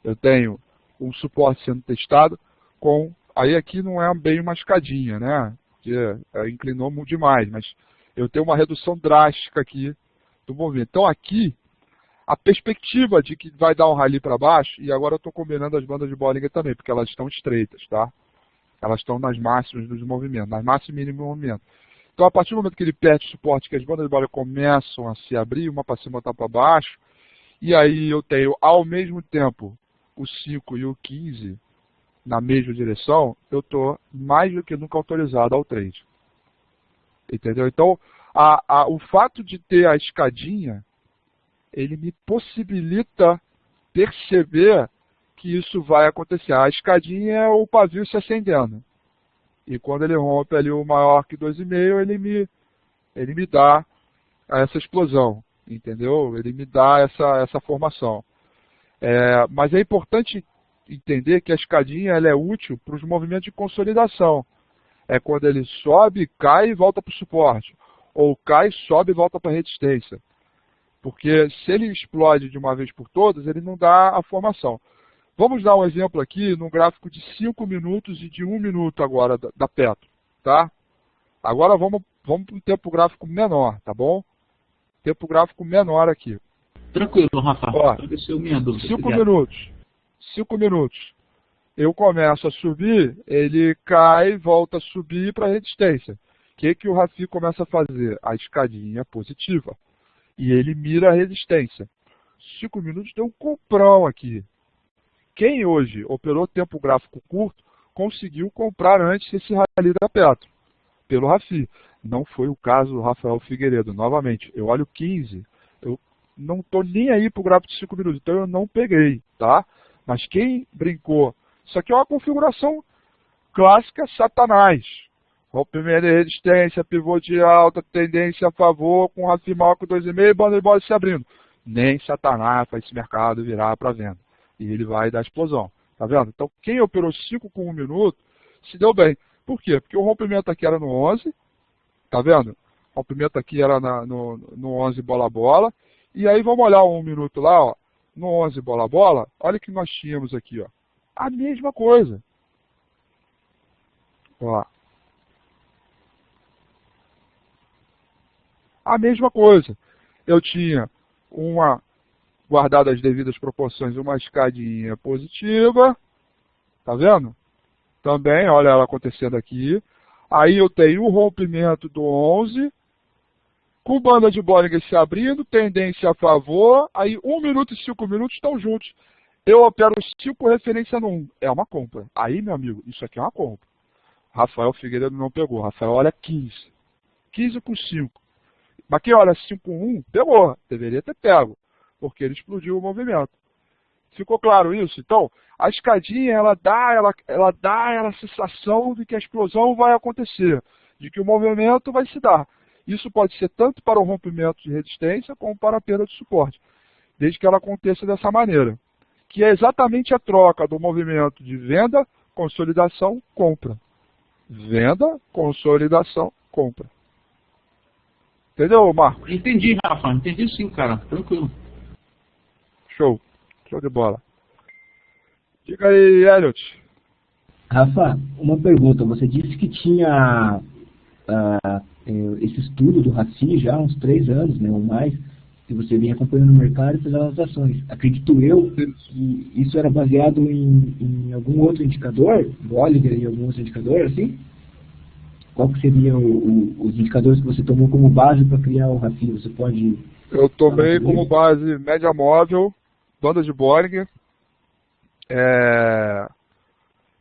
Speaker 1: Eu tenho um suporte sendo testado com... Aí aqui não é bem uma escadinha, né? Porque inclinou muito demais, mas eu tenho uma redução drástica aqui do movimento. Então aqui, a perspectiva de que vai dar um rally para baixo, e agora eu estou combinando as bandas de Bollinger também, porque elas estão estreitas, tá? Elas estão nas máximas dos movimentos, nas máximas e mínimos movimentos. Então a partir do momento que ele perde suporte, que as bandas de Bollinger começam a se abrir, uma para cima, outra para baixo, e aí eu tenho ao mesmo tempo o 5 e o 15 na mesma direção, eu estou mais do que nunca autorizado ao trade. Entendeu? Então, o fato de ter a escadinha, ele me possibilita perceber que isso vai acontecer. A escadinha é o pavio se acendendo. E quando ele rompe ali o maior que 2,5, ele me dá essa explosão. Entendeu? Ele me dá essa formação. Mas é importante entender que a escadinha ela é útil para os movimentos de consolidação. É quando ele sobe, cai e volta para o suporte. Ou cai, sobe e volta para a resistência. Porque se ele explode de uma vez por todas, ele não dá a formação. Vamos dar um exemplo aqui no gráfico de 5 minutos e de 1 minuto agora da Petro. Tá? Agora vamos para um tempo gráfico menor, tá bom? Tempo gráfico menor aqui.
Speaker 3: Tranquilo, Rafa. Ó, minha dúvida.
Speaker 1: 5 minutos. Eu começo a subir, ele cai, volta a subir para a resistência. O que o Rafi começa a fazer? A escadinha positiva. E ele mira a resistência. 5 minutos deu um comprão aqui. Quem hoje operou tempo gráfico curto, conseguiu comprar antes esse rally da Petro, pelo Rafi. Não foi o caso do Rafael Figueiredo. Novamente, eu olho 15, eu não estou nem aí para o gráfico de 5 minutos, então eu não peguei, tá? Mas quem brincou, isso aqui é uma configuração clássica Satanás. Rompimento de resistência, pivô de alta, tendência a favor, com Rafi maior que 2,5, banda de bola se abrindo. Nem Satanás faz esse mercado virar para venda. E ele vai dar explosão. Tá vendo? Então quem operou 5 com 1 minuto, se deu bem. Por quê? Porque o rompimento aqui era no 11, tá vendo? O rompimento aqui era no 11 bola-bola. E aí vamos olhar o 1 minuto lá, ó. No 11 bola-bola, olha o que nós tínhamos aqui, ó. A mesma coisa. Ó. A mesma coisa. Eu tinha guardado as devidas proporções, uma escadinha positiva. Tá vendo? Também, olha ela acontecendo aqui. Aí eu tenho o rompimento do 11. Com banda de Bollinger se abrindo, tendência a favor, aí 1 minuto e 5 minutos estão juntos. Eu opero 5 referência no 1. É uma compra. Aí, meu amigo, isso aqui é uma compra. Rafael Figueiredo não pegou. Rafael olha 15. 15 com 5. Mas quem olha 5 com 1, pegou. Deveria ter pego. Porque ele explodiu o movimento. Ficou claro isso? Então, a escadinha, ela dá a sensação de que a explosão vai acontecer. De que o movimento vai se dar. Isso pode ser tanto para o rompimento de resistência, como para a perda de suporte. Desde que ela aconteça dessa maneira. Que é exatamente a troca do movimento de venda, consolidação, compra. Venda, consolidação, compra. Entendeu, Marcos?
Speaker 3: Entendi, Rafa. Entendi sim, cara. Tranquilo.
Speaker 1: Show. Show de bola. Diga aí, Elliot.
Speaker 9: Rafa, uma pergunta. Você disse que tinha esse estudo do Raci já há uns 3 anos, né, ou mais, que você vinha acompanhando o mercado e fazendo as ações. Acredito eu que isso era baseado em algum outro indicador, Bollinger e algum outro indicador, assim? Qual que seriam os indicadores que você tomou como base para criar o Raci? Você pode...
Speaker 1: Eu tomei como base média móvel, banda de Bollinger,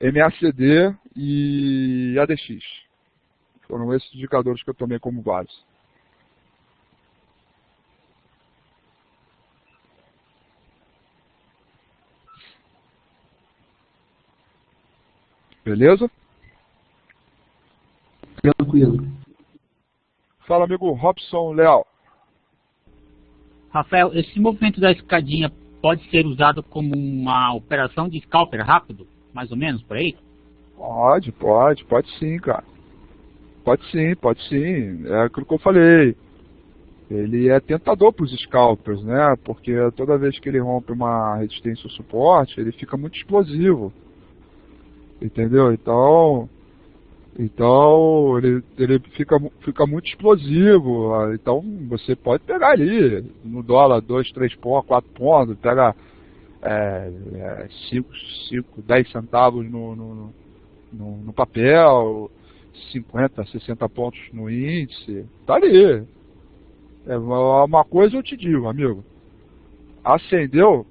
Speaker 1: MACD e ADX. Foram esses indicadores que eu tomei como base. Beleza?
Speaker 9: Tranquilo.
Speaker 1: Fala, amigo Robson Leal.
Speaker 8: Rafael, esse movimento da escadinha pode ser usado como uma operação de scalper rápido, mais ou menos, por aí?
Speaker 1: Pode sim, cara. Pode sim. É aquilo que eu falei. Ele é tentador para os scalpers, né? Porque toda vez que ele rompe uma resistência ou suporte, ele fica muito explosivo. Entendeu? Então ele fica muito explosivo. Então você pode pegar ali no dólar 2, 3 pontos, 4 pontos, pega 5, 10 centavos no papel, 50, 60 pontos no índice. Tá ali. Uma coisa eu te digo, amigo. Acendeu,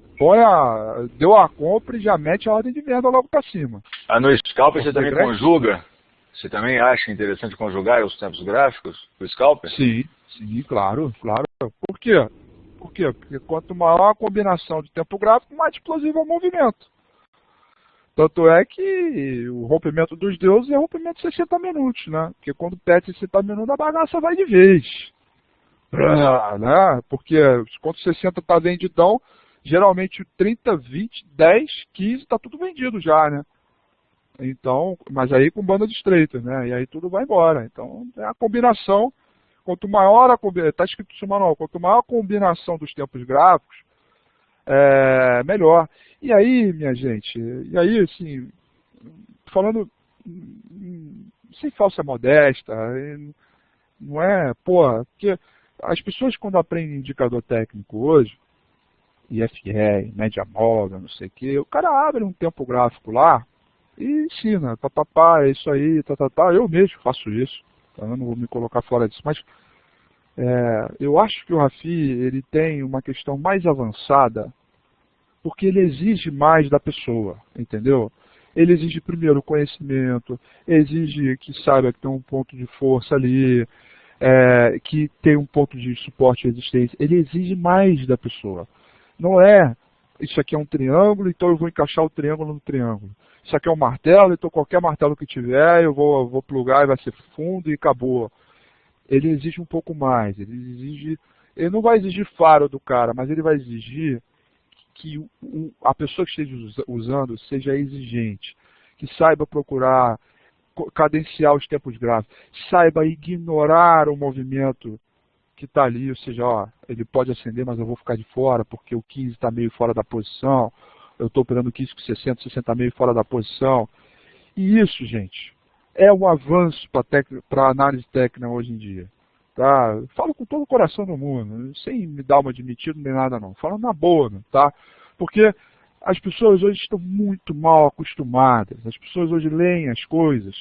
Speaker 1: deu a compra e já mete a ordem de venda logo para cima.
Speaker 2: No scalper você também conjuga? Você também acha interessante conjugar os tempos gráficos do scalper?
Speaker 1: Sim, claro. Por quê? Porque quanto maior a combinação de tempo gráfico, mais explosivo é o movimento. Tanto é que o rompimento dos deuses é rompimento de 60 minutos, né? Porque quando perde 60 minutos, a bagaça vai de vez. Né? Porque quando 60 está vendidão, geralmente 30, 20, 10, 15 está tudo vendido já, né? Então, mas aí com banda de estreita, né? E aí tudo vai embora. Então, é a combinação. Quanto maior a combinação, está escrito no manual, quanto maior a combinação dos tempos gráficos, melhor. E aí, minha gente, assim, falando sem falsa modéstia, não é, porque as pessoas quando aprendem indicador técnico hoje, IFR, média móvel, não sei o quê, o cara abre um tempo gráfico lá e ensina, é isso aí, eu mesmo faço isso, tá? Eu não vou me colocar fora disso, mas eu acho que o Rafi, ele tem uma questão mais avançada, porque ele exige mais da pessoa, entendeu? Ele exige primeiro conhecimento, exige que saiba que tem um ponto de força ali, que tem um ponto de suporte e resistência. Ele exige mais da pessoa. Não é, isso aqui é um triângulo, então eu vou encaixar o triângulo no triângulo. Isso aqui é um martelo, então qualquer martelo que tiver, eu vou plugar e vai ser fundo e acabou. Ele exige um pouco mais. Ele não vai exigir faro do cara, mas ele vai exigir que a pessoa que esteja usando seja exigente, que saiba procurar cadenciar os tempos gráficos, saiba ignorar o movimento que está ali, ou seja, ele pode acender, mas eu vou ficar de fora, porque o 15 está meio fora da posição, eu estou operando o 15 com 60 está meio fora da posição. E isso, gente, é um avanço para a análise técnica hoje em dia. Tá? Falo com todo o coração do mundo, sem me dar uma admitida nem nada não, falo na boa, tá? Porque as pessoas hoje estão muito mal acostumadas, as pessoas hoje leem as coisas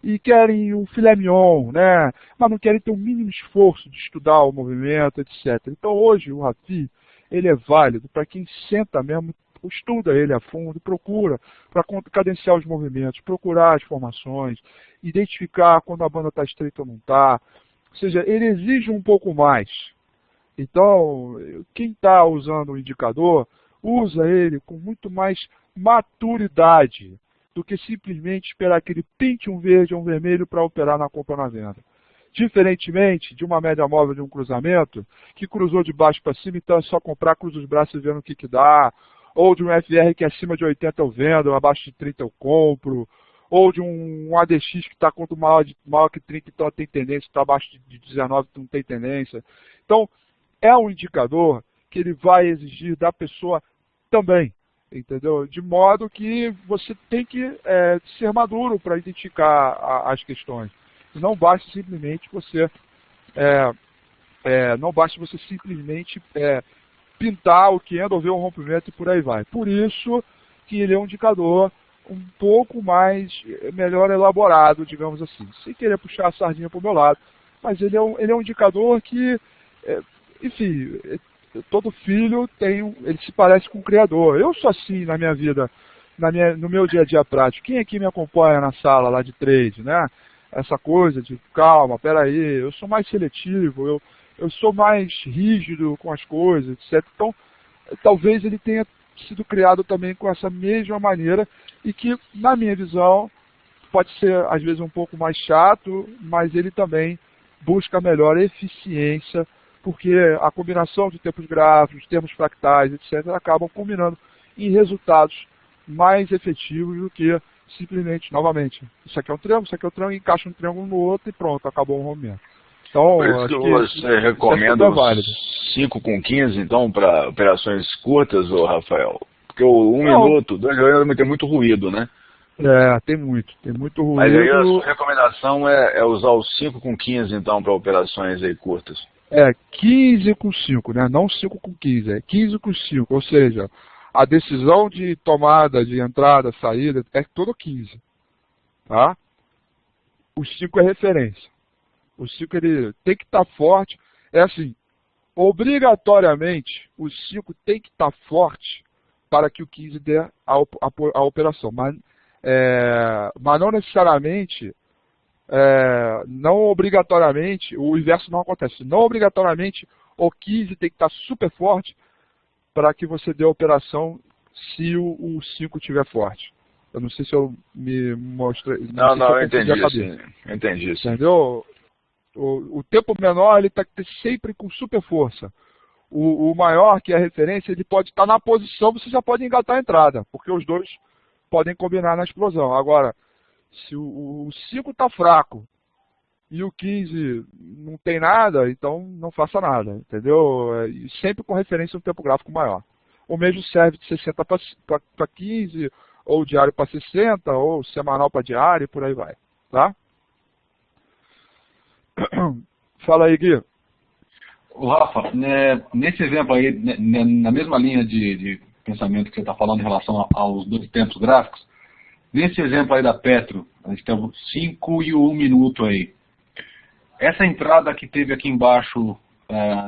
Speaker 1: e querem o filé mignon, né? Mas não querem ter o mínimo esforço de estudar o movimento, etc. Então hoje o Rafi, ele é válido para quem senta mesmo, estuda ele a fundo, procura para cadenciar os movimentos, procurar as formações, identificar quando a banda está estreita ou não está. Ou seja, ele exige um pouco mais. Então, quem está usando o indicador, usa ele com muito mais maturidade do que simplesmente esperar que ele pinte um verde ou um vermelho para operar na compra ou na venda. Diferentemente de uma média móvel de um cruzamento, que cruzou de baixo para cima, então é só comprar, cruza os braços e vendo o que dá, ou de um FR que é acima de 80 eu vendo, abaixo de 30 eu compro, ou de um ADX que está quanto maior que 30, então tem tendência, está abaixo de 19, não tem tendência. Então, é um indicador que ele vai exigir da pessoa também, entendeu? De modo que você tem que ser maduro para identificar as questões. Não basta simplesmente você pintar o que anda ou ver um rompimento e por aí vai. Por isso que ele é um indicador um pouco mais melhor elaborado, digamos assim. Sem querer puxar a sardinha para o meu lado, mas ele é um indicador que, enfim, todo filho ele se parece com o criador. Eu sou assim na minha vida, no meu dia a dia prático. Quem aqui me acompanha na sala lá de trade, né? Essa coisa de calma, peraí, eu sou mais seletivo, eu sou mais rígido com as coisas, etc. Então, talvez ele tenha sido criado também com essa mesma maneira e que, na minha visão, pode ser às vezes um pouco mais chato, mas ele também busca melhor eficiência, porque a combinação de tempos gráficos, termos fractais, etc., acabam combinando em resultados mais efetivos do que simplesmente, novamente, isso aqui é um triângulo, encaixa um triângulo no outro e pronto, acabou o rompimento. Então,
Speaker 2: por isso que você recomenda o 5 com 15, então, para operações curtas, ô Rafael? Porque o 1 minuto, 2 minutos tem muito ruído, né?
Speaker 1: Tem muito ruído.
Speaker 2: Mas aí a sua recomendação é usar o 5 com 15, então, para operações aí curtas?
Speaker 1: 15 com 5, né? Não 5 com 15, é 15 com 5, ou seja, a decisão de tomada, de entrada, saída, é todo 15. Tá? O 5 é referência. O 5 ele tem que estar forte. É assim, obrigatoriamente, o 5 tem que estar forte para que o 15 dê a operação. Mas não necessariamente, não obrigatoriamente, o inverso não acontece. Não obrigatoriamente o 15 tem que estar super forte para que você dê a operação se o 5 estiver forte. Eu não sei se eu me mostrei.
Speaker 2: Não, eu entendi, sim. Entendi, sim.
Speaker 1: Entendeu? O tempo menor ele está sempre com super força. O maior, que é a referência, ele pode estar na posição, você já pode engatar a entrada, porque os dois podem combinar na explosão. Agora, se o 5 está fraco e o 15 não tem nada, então não faça nada, entendeu? Sempre com referência no tempo gráfico maior. O mesmo serve de 60 para 15, ou diário para 60, ou semanal para diário, e por aí vai. Tá? Fala aí, Gui.
Speaker 10: O Rafa, nesse exemplo aí, na mesma linha de pensamento que você está falando em relação aos dois tempos gráficos, nesse exemplo aí da Petro, a gente tem o 5 e o 1 minuto aí. Essa entrada que teve aqui embaixo,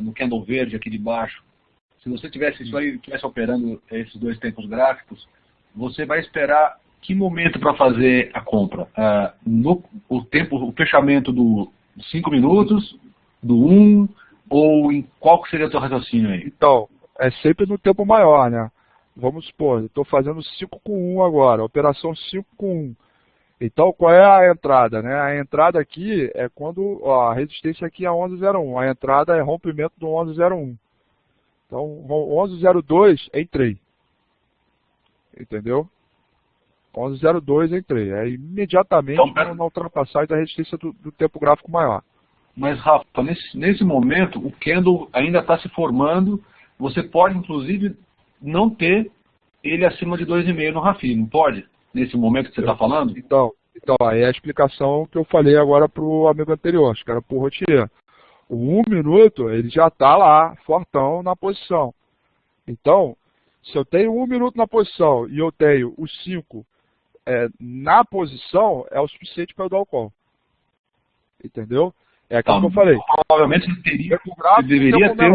Speaker 10: no candle verde aqui de baixo, se você tivesse isso aí, estivesse operando esses dois tempos gráficos, você vai esperar que momento para fazer a compra? O fechamento do 5 minutos, do 1, ou em qual que seria o teu raciocínio aí?
Speaker 1: Então, é sempre no tempo maior, né? Vamos supor, eu estou fazendo 5 com 1 agora, operação 5 com 1. Então, qual é a entrada, né? A entrada aqui é quando, a resistência aqui é 11,01. A entrada é rompimento do 11,01. Então, 11,02 entrei. Entendeu? 11,02 entrei. É imediatamente então, na ultrapassagem da resistência do tempo gráfico maior.
Speaker 10: Mas, Rafa, nesse momento, o candle ainda está se formando. Você pode, inclusive, não ter ele acima de 2,5 no RAFI, não pode? Nesse momento que você está falando?
Speaker 1: Então, aí é a explicação que eu falei agora para o amigo anterior, acho que era para o Rotier. O 1 minuto, ele já está lá, fortão, na posição. Então, se eu tenho 1 minuto na posição e eu tenho o 5 na posição é o suficiente para eu dar o call. Entendeu? É aquilo que eu falei.
Speaker 10: Provavelmente você deveria ter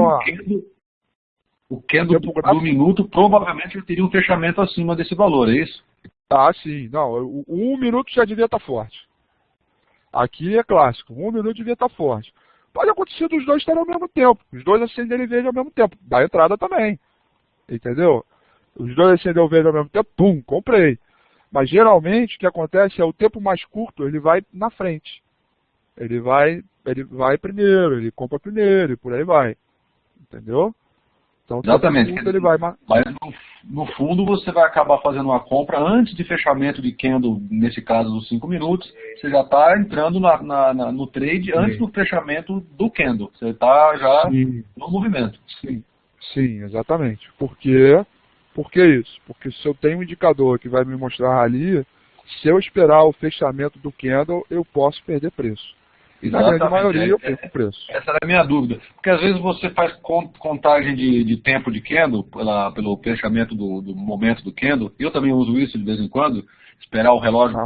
Speaker 10: o candle do minuto, provavelmente ele teria um fechamento acima desse valor, é isso?
Speaker 1: Ah, sim. Não, o 1 minuto já devia estar forte. Aqui é clássico. 1 minuto devia estar forte. Pode acontecer dos dois estarem ao mesmo tempo. Os dois acenderem verde ao mesmo tempo. Da entrada também. Entendeu? Os dois acenderam verde ao mesmo tempo, pum, comprei. Mas geralmente o que acontece é o tempo mais curto, ele vai na frente. Ele vai primeiro, ele compra primeiro e por aí vai. Entendeu? Então,
Speaker 10: exatamente.
Speaker 1: Curto, ele vai...
Speaker 10: Mas no fundo você vai acabar fazendo uma compra antes de fechamento de candle, nesse caso dos 5 minutos. Você já está entrando no trade antes do fechamento do candle. Você está já no movimento.
Speaker 1: Sim, exatamente. Por quê? Por que isso? Porque se eu tenho um indicador que vai me mostrar ali, se eu esperar o fechamento do candle, eu posso perder preço.
Speaker 10: Exatamente.
Speaker 1: Na grande maioria eu perco preço.
Speaker 10: Essa era a minha dúvida. Porque às vezes você faz contagem de tempo de candle pelo fechamento do momento do candle. Eu também uso isso de vez em quando, esperar o relógio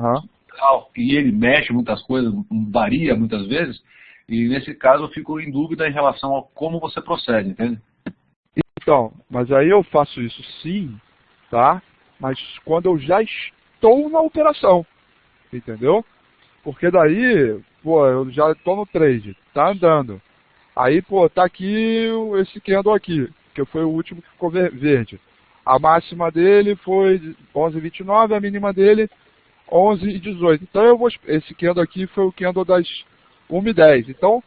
Speaker 10: e ele mexe muitas coisas, varia muitas vezes. E nesse caso eu fico em dúvida em relação a como você procede, entende?
Speaker 1: Então, mas aí eu faço isso sim, tá? Mas quando eu já estou na operação, entendeu? Porque daí, pô, eu já estou no trade, tá andando. Aí, pô, tá aqui esse candle aqui, que foi o último que ficou verde. A máxima dele foi 11,29, a mínima dele 11,18. Então esse candle aqui foi o candle das 1,10. Então,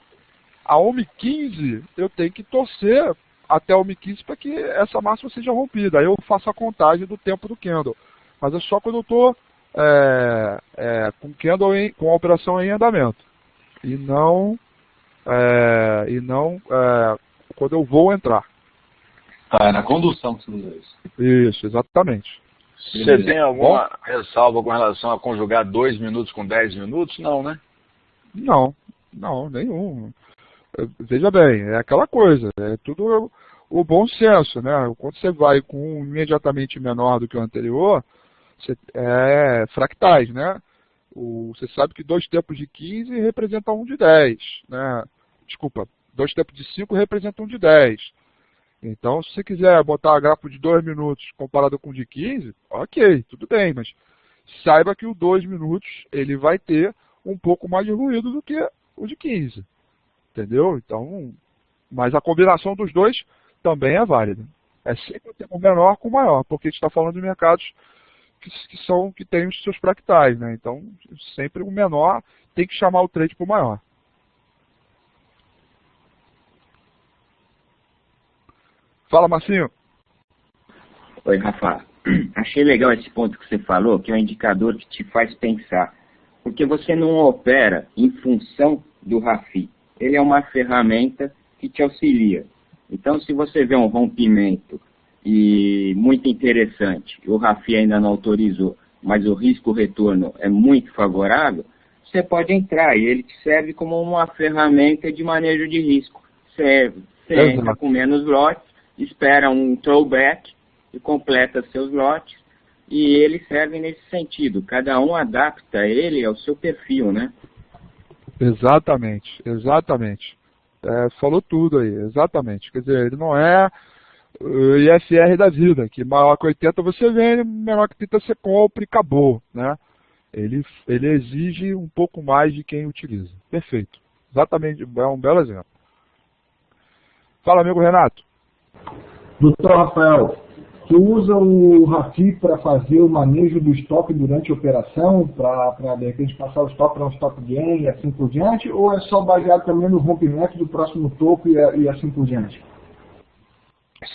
Speaker 1: a 1,15 eu tenho que torcer até 1,15 para que essa máxima seja rompida. Aí eu faço a contagem do tempo do candle. Mas é só quando eu estou com candle com a operação em andamento. E não quando eu vou entrar.
Speaker 10: Tá, é na condução que você usa isso.
Speaker 1: Isso, exatamente.
Speaker 2: Você tem alguma ressalva com relação a conjugar 2 minutos com 10 minutos? Não, né?
Speaker 1: Não, nenhum. Veja bem, é aquela coisa, é tudo o bom senso, né? Quando você vai com um imediatamente menor do que o anterior, fractais, né? Você sabe que 2 tempos de 15 representa 1 de 10, né? Desculpa, 2 tempos de 5 representa 1 de 10. Então, se você quiser botar a gráfico de 2 minutos comparado com o de 15, ok, tudo bem, mas saiba que o 2 minutos ele vai ter um pouco mais de ruído do que o de 15. Entendeu? Então, mas a combinação dos dois também é válida. É sempre o tempo menor com o maior, porque a gente está falando de mercados que têm os seus fractais, né? Então, sempre o menor tem que chamar o trade para o maior. Fala, Marcinho.
Speaker 4: Oi, Rafa. Achei legal esse ponto que você falou, que é um indicador que te faz pensar. Porque você não opera em função do RAFI. Ele é uma ferramenta que te auxilia. Então, se você vê um rompimento e muito interessante, o RAFI ainda não autorizou, mas o risco-retorno é muito favorável, você pode entrar e ele te serve como uma ferramenta de manejo de risco. Você entra com menos lotes, espera um throwback e completa seus lotes, e eles servem nesse sentido. Cada um adapta ele ao seu perfil, né?
Speaker 1: Exatamente. Falou tudo aí, exatamente. Quer dizer, ele não é o IFR da vida, que maior que 80 você vende, menor que 30 você compra e acabou, né? Ele exige um pouco mais de quem utiliza. Perfeito. Exatamente, é um belo exemplo. Fala, amigo Renato.
Speaker 5: Doutor Rafael, tu usa o RAFI para fazer o manejo do stop durante a operação, para de repente passar o stop para um stop gain e assim por diante, ou é só baseado também no rompimento do próximo topo e assim por diante?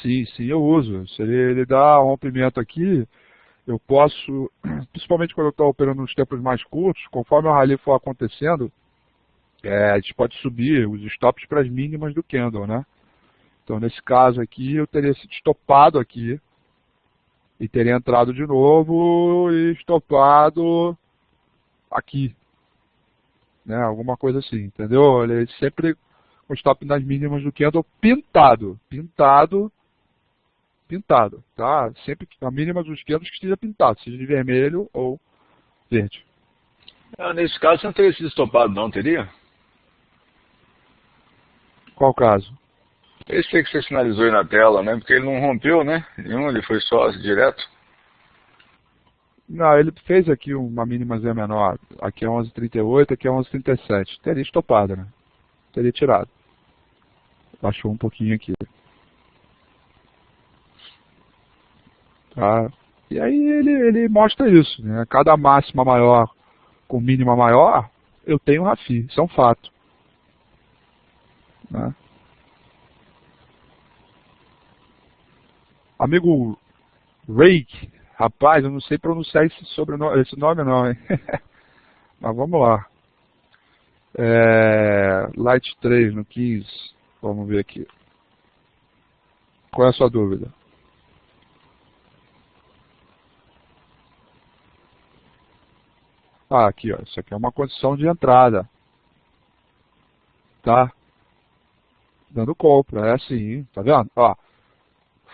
Speaker 1: Sim, eu uso. Se ele dá rompimento aqui, eu posso, principalmente quando eu estou operando nos tempos mais curtos, conforme o rally for acontecendo, a gente pode subir os stops para as mínimas do candle, né? Então, nesse caso aqui, eu teria sido estopado aqui e teria entrado de novo e estopado aqui, né? Alguma coisa assim, entendeu? Ele sempre com stop nas mínimas do candle pintado, tá? Sempre a mínima dos candles que esteja pintado, seja de vermelho ou verde.
Speaker 2: Nesse caso, você não teria sido estopado, não teria?
Speaker 1: Qual caso?
Speaker 2: Esse aí que você sinalizou aí na tela, né? Porque ele não rompeu, né? Nenhum, ele foi só direto.
Speaker 1: Não, ele fez aqui uma mínimazinha menor. Aqui é 11,38, aqui é 11,37. Teria estopado, né? Teria tirado. Baixou um pouquinho aqui. Tá? E aí ele mostra isso, né? Cada máxima maior com mínima maior, eu tenho RAFI. Isso é um fato. Né? Amigo Rake, rapaz, eu não sei pronunciar esse nome não, hein? Mas vamos lá. Light 3 no 15. Vamos ver aqui. Qual é a sua dúvida? Ah, aqui, ó. Isso aqui é uma condição de entrada. Tá? Dando compra. É assim, tá vendo? Ó.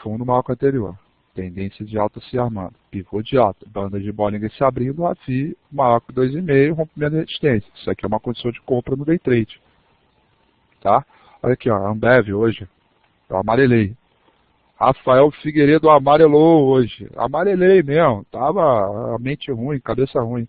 Speaker 1: Fundo maior que o anterior. Tendência de alta se armando. Pivô de alta. Banda de Bollinger se abrindo. RAFI maior que 2,5. Rompimento de resistência. Isso aqui é uma condição de compra no day trade. Tá? Olha aqui, ó. Ambev hoje. Eu amarelei. Rafael Figueiredo amarelou hoje. Amarelei mesmo. Tava a mente ruim, cabeça ruim.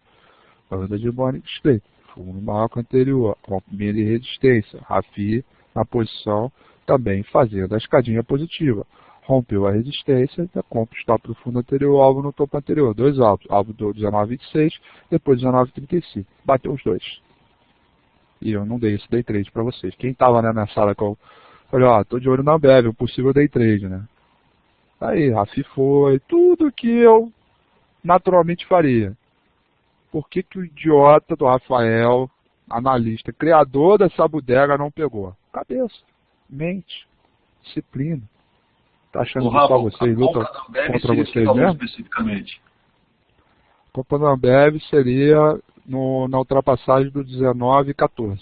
Speaker 1: Banda de Bollinger Strait. Fundo maior que o anterior. Rompimento de resistência. RAFI na posição também fazendo a escadinha positiva. Rompeu a resistência, compra stop do fundo anterior, alvo no topo anterior. Dois alvos. Alvo do 19,26, depois 19,35. Bateu os dois. E eu não dei esse day trade para vocês. Quem estava, né, na sala que eu falei, ó, tô de olho na Ambev, um possível day trade, né? Aí, RAFI foi, tudo que eu naturalmente faria. Por que que o idiota do Rafael, analista, criador dessa bodega, não pegou? Cabeça, mente, disciplina. Tá achando que só vocês lutam contra vocês mesmo?
Speaker 10: Especificamente.
Speaker 1: A compra da Ambev seria na ultrapassagem do 19,14.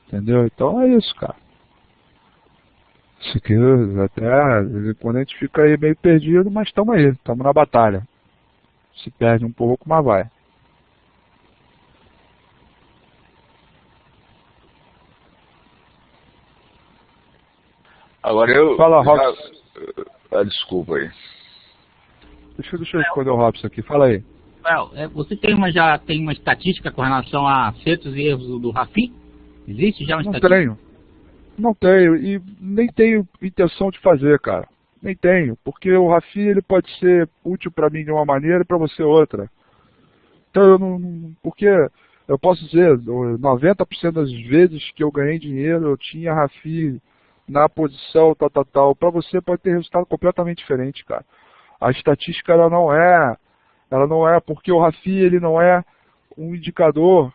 Speaker 1: Entendeu? Então é isso, cara. Isso aqui, até quando a gente fica aí meio perdido, mas estamos aí, estamos na batalha. Se perde um pouco, mas vai.
Speaker 2: Agora eu...
Speaker 1: Fala, Robson.
Speaker 2: Desculpa aí.
Speaker 1: Deixa eu responder o Robson aqui. Fala aí.
Speaker 8: Você já tem uma estatística com relação a acertos e erros do RAFI? Existe já uma estatística?
Speaker 1: Não tenho. E nem tenho intenção de fazer, cara. Nem tenho. Porque o RAFI ele pode ser útil para mim de uma maneira e para você outra. Então eu não... Porque eu posso dizer, 90% das vezes que eu ganhei dinheiro, eu tinha RAFI na posição tal. Para você pode ter resultado completamente diferente, cara. A estatística ela não é porque o RAFI ele não é um indicador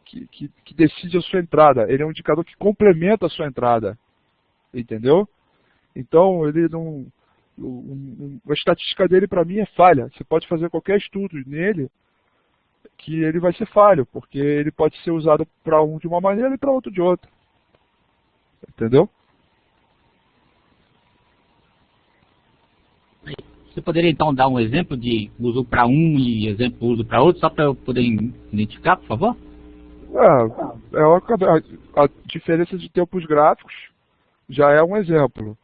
Speaker 1: que decide a sua entrada. Ele é um indicador que complementa a sua entrada, entendeu? Então ele não, a estatística dele para mim é falha. Você pode fazer qualquer estudo nele que ele vai ser falho, porque ele pode ser usado para um de uma maneira e para outro de outra. Entendeu?
Speaker 8: Você poderia então dar um exemplo de uso para um e exemplo uso para outro, só para eu poder identificar, por favor?
Speaker 1: A diferença de tempos gráficos já é um exemplo.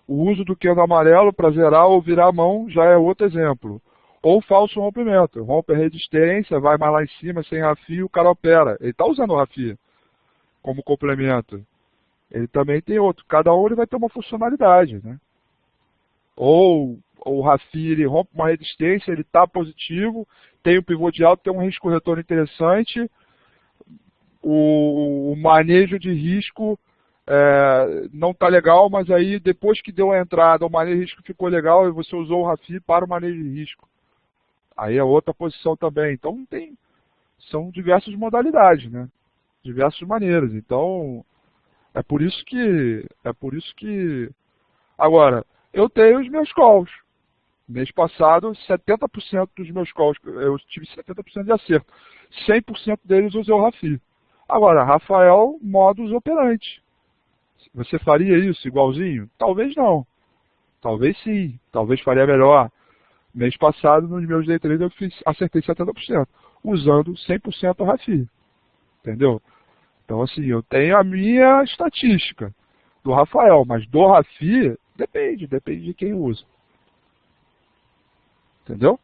Speaker 1: O uso do candle amarelo para zerar ou virar a mão já é outro exemplo. Ou falso rompimento. Rompe a resistência, vai mais lá em cima sem RAFI, o cara opera. Ele está usando o RAFI como complemento. Ele também tem outro. Cada um ele vai ter uma funcionalidade, né? Ou o RAFI ele rompe uma resistência, ele está positivo, tem um pivô de alta, tem um risco retorno interessante. O manejo de risco não está legal, mas aí depois que deu a entrada, o manejo de risco ficou legal e você usou o RAFI para o manejo de risco. Aí é outra posição também. Então são diversas modalidades, né? Diversas maneiras. Então é por isso que agora eu tenho os meus calls. Mês passado, 70% dos meus calls, eu tive 70% de acerto. 100% deles usei o RAFI. Agora, Rafael, modus operandi. Você faria isso igualzinho? Talvez não. Talvez sim. Talvez faria melhor. Mês passado, nos meus day trades, acertei 70%, usando 100% RAFI. Entendeu? Então, assim, eu tenho a minha estatística do Rafael, mas do RAFI, depende de quem usa. Entendeu?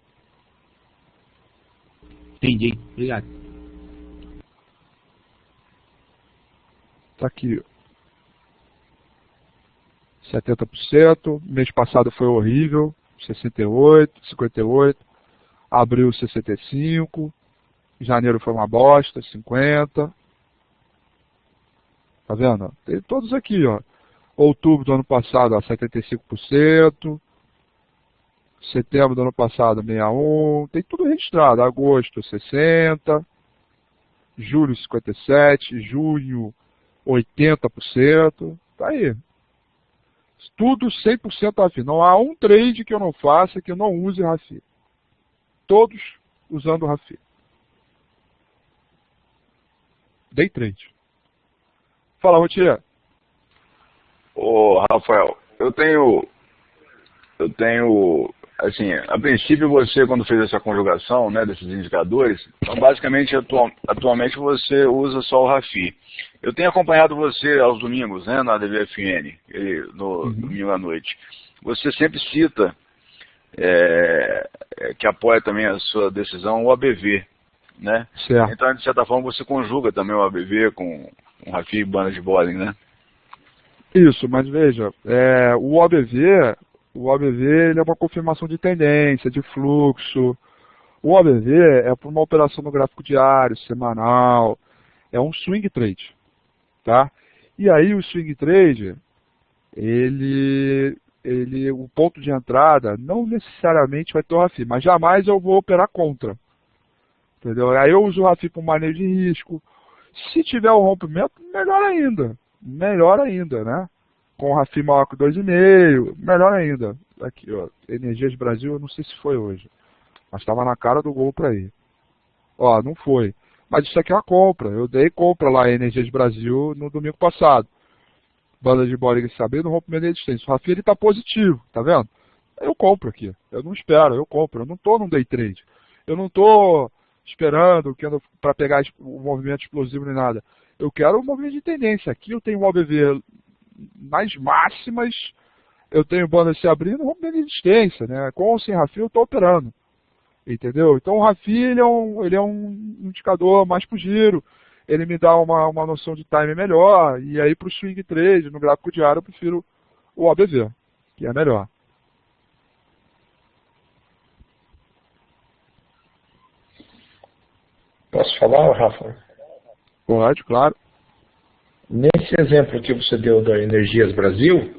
Speaker 8: Entendi. Obrigado.
Speaker 1: Tá aqui. 70%. Mês passado foi horrível. 68, 58. Abril 65. Janeiro foi uma bosta, 50. Tá vendo? Tem todos aqui, ó. Outubro do ano passado, ó, 75%. Setembro do ano passado, 61%. Tem tudo registrado. Agosto, 60%. Julho, 57%. Junho, 80%. Tá aí. Tudo 100% RAFI. Não há um trade que eu não faça que eu não use RAFI. Todos usando RAFI. Day trade. Fala, Rotier.
Speaker 2: Ô, Rafael, eu tenho, assim, a princípio você, quando fez essa conjugação, né, desses indicadores, então basicamente, atualmente você usa só o RAFI. Eu tenho acompanhado você aos domingos, né, na DVFN, no domingo à noite. Você sempre cita que apoia também a sua decisão o ABV, né?
Speaker 1: Certo.
Speaker 2: Então, de certa forma, você conjuga também o ABV com o RAFI e banda de Bollinger, né?
Speaker 1: Isso, mas veja, o ABV ele é uma confirmação de tendência, de fluxo. O ABV é para uma operação no gráfico diário, semanal, é um swing trade, tá? E aí o swing trade, o ponto de entrada não necessariamente vai ter o RAFI, mas jamais eu vou operar contra, entendeu? Aí eu uso o RAFI para um manejo de risco. Se tiver um rompimento, melhor ainda, né? Com o RAFI maior que 2,5, melhor ainda. Aqui, ó, Energias Brasil, eu não sei se foi hoje, mas estava na cara do gol para ir. Ó, não foi. Mas isso aqui é uma compra. Eu dei compra lá em Energias Brasil no domingo passado. Banda de Bollinger sabendo, rompimento de resistência. O RAFI ele está positivo, tá vendo? Eu compro aqui. Eu não espero, eu compro. Eu não estou num day trade. Eu não estou esperando para pegar o movimento explosivo nem nada. Eu quero um movimento de tendência. Aqui eu tenho o ABV nas máximas, eu tenho banda se abrindo, rompimento de resistência, né? Com ou sem RAFI eu estou operando. Entendeu? Então o RAFI ele é um indicador mais pro giro, ele me dá uma noção de time melhor, e aí para o swing trade, no gráfico diário, eu prefiro o ABV, que é melhor.
Speaker 11: Posso falar, Rafa?
Speaker 1: Pode, claro.
Speaker 11: Nesse exemplo que você deu da Energias Brasil,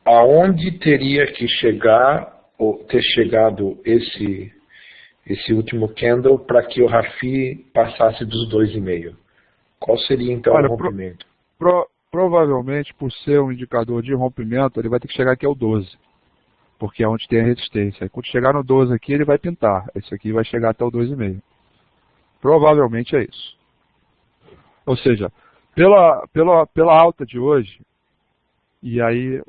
Speaker 11: aonde teria que chegar, ou ter chegado esse último candle para que o RAFI passasse dos 2,5? Qual seria então o rompimento?
Speaker 1: Provavelmente, por ser um indicador de rompimento, ele vai ter que chegar aqui ao 12. Porque é onde tem a resistência. Quando chegar no 12 aqui, ele vai pintar. Esse aqui vai chegar até o 2,5. Provavelmente é isso. Ou seja, pela alta de hoje, e aí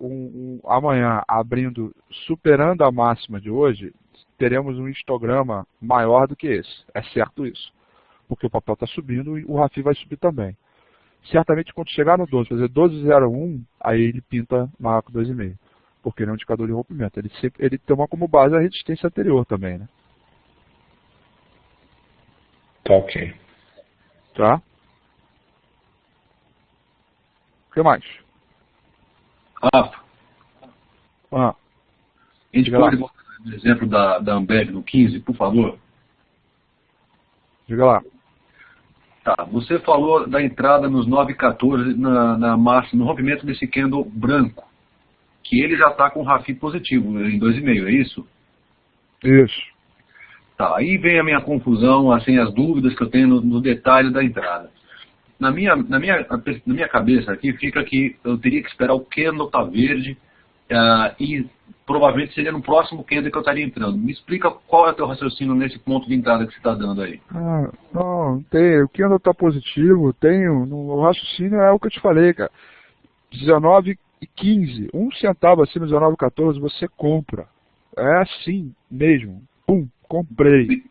Speaker 1: amanhã abrindo, superando a máxima de hoje, teremos um histograma maior do que esse. É certo isso. Porque o papel está subindo e o RAFI vai subir também. Certamente quando chegar no 12, fazer 12,01, aí ele pinta maior que 2,5. Porque ele é um indicador de rompimento. Ele toma como base a resistência anterior também, né?
Speaker 11: Tá ok.
Speaker 1: Tá? O que mais?
Speaker 10: Rafa.
Speaker 1: A
Speaker 10: gente pode mostrar o exemplo da Ambev no 15, por favor?
Speaker 1: Diga lá.
Speaker 10: Tá, você falou da entrada nos 9,14 na máxima, no rompimento desse candle branco, que ele já está com RAFI positivo, em 2,5, é isso?
Speaker 1: Isso.
Speaker 10: Tá, aí vem a minha confusão, assim, as dúvidas que eu tenho no detalhe da entrada. Na minha cabeça aqui fica que eu teria que esperar o candle estar verde e provavelmente seria no próximo candle que eu estaria entrando. Me explica qual é o teu raciocínio nesse ponto de entrada que você está dando aí.
Speaker 1: Não tem. O candle está positivo, o raciocínio é o que eu te falei, cara. 19,15, 1 centavo acima de 19,14 você compra. É assim mesmo. Pum, comprei.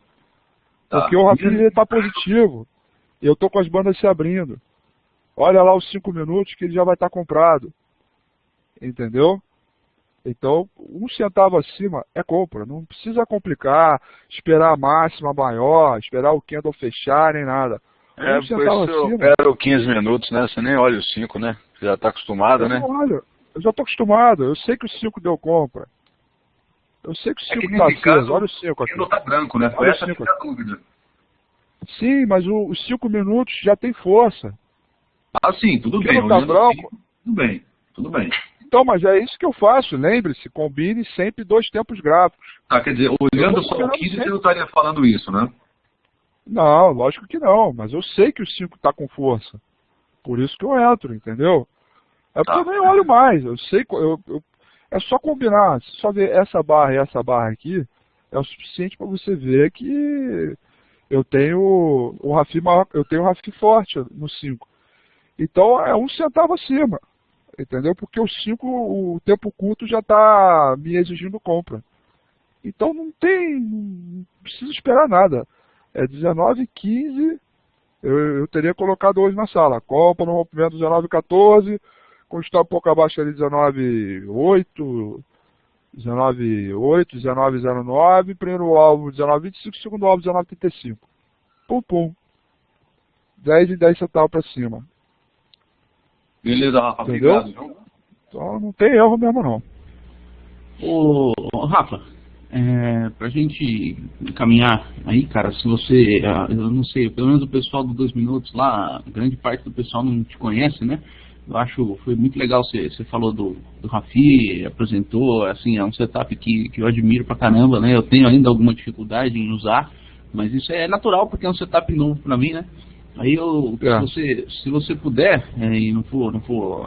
Speaker 1: Porque o Rafinha está positivo. E eu estou com as bandas se abrindo. Olha lá os 5 minutos que ele já vai estar comprado. Entendeu? Então, 1 centavo acima é compra. Não precisa complicar, esperar a máxima maior, esperar o candle fechar, nem nada. 1 centavo acima.
Speaker 2: Espera 15 minutos, né? Você nem olha os 5, né? Você já está acostumado, né?
Speaker 1: Olha, eu já estou acostumado. Eu sei que o 5 deu compra. Eu sei que o 5 está aceso. Olha o 5 aqui.
Speaker 10: Não está branco, né? Foi essa que é a dúvida.
Speaker 1: Sim, mas os 5 minutos já tem força.
Speaker 10: Ah, sim, tudo bem.
Speaker 1: Tá branco.
Speaker 10: Tudo bem.
Speaker 1: Então, mas é isso que eu faço. Lembre-se, combine sempre 2 tempos gráficos.
Speaker 10: Ah, quer dizer, olhando só o 15, você não estaria falando isso, né?
Speaker 1: Não, lógico que não. Mas eu sei que o 5 está com força. Por isso que eu entro, entendeu? É porque eu nem olho mais. Eu sei que é só combinar. Se só ver essa barra e essa barra aqui, é o suficiente para você ver que eu tenho o Rafi maior, eu tenho o Rafi forte no 5. Então é 1 centavo acima. Entendeu? Porque o 5, o tempo curto já está me exigindo compra. Então não precisa esperar nada. É 19,15, eu teria colocado hoje na sala. Compra no rompimento 19,14, quando está um pouco abaixo ali 19,8, 19,09, primeiro alvo 19,25, segundo alvo 19,35. Pum, pum. 10 e 10 centavos para cima.
Speaker 10: Beleza, Rafa.
Speaker 1: Entendeu?
Speaker 10: Obrigado.
Speaker 1: Então não tem erro mesmo não.
Speaker 3: Ô, Rafa, pra gente caminhar aí, cara, se você, eu não sei, pelo menos o pessoal do 2 minutos lá, grande parte do pessoal não te conhece, né? Eu acho, foi muito legal, você falou do Rafi, apresentou, assim, é um setup que eu admiro pra caramba, né? Eu tenho ainda alguma dificuldade em usar, mas isso é natural porque é um setup novo pra mim, né? Aí se você puder, e não for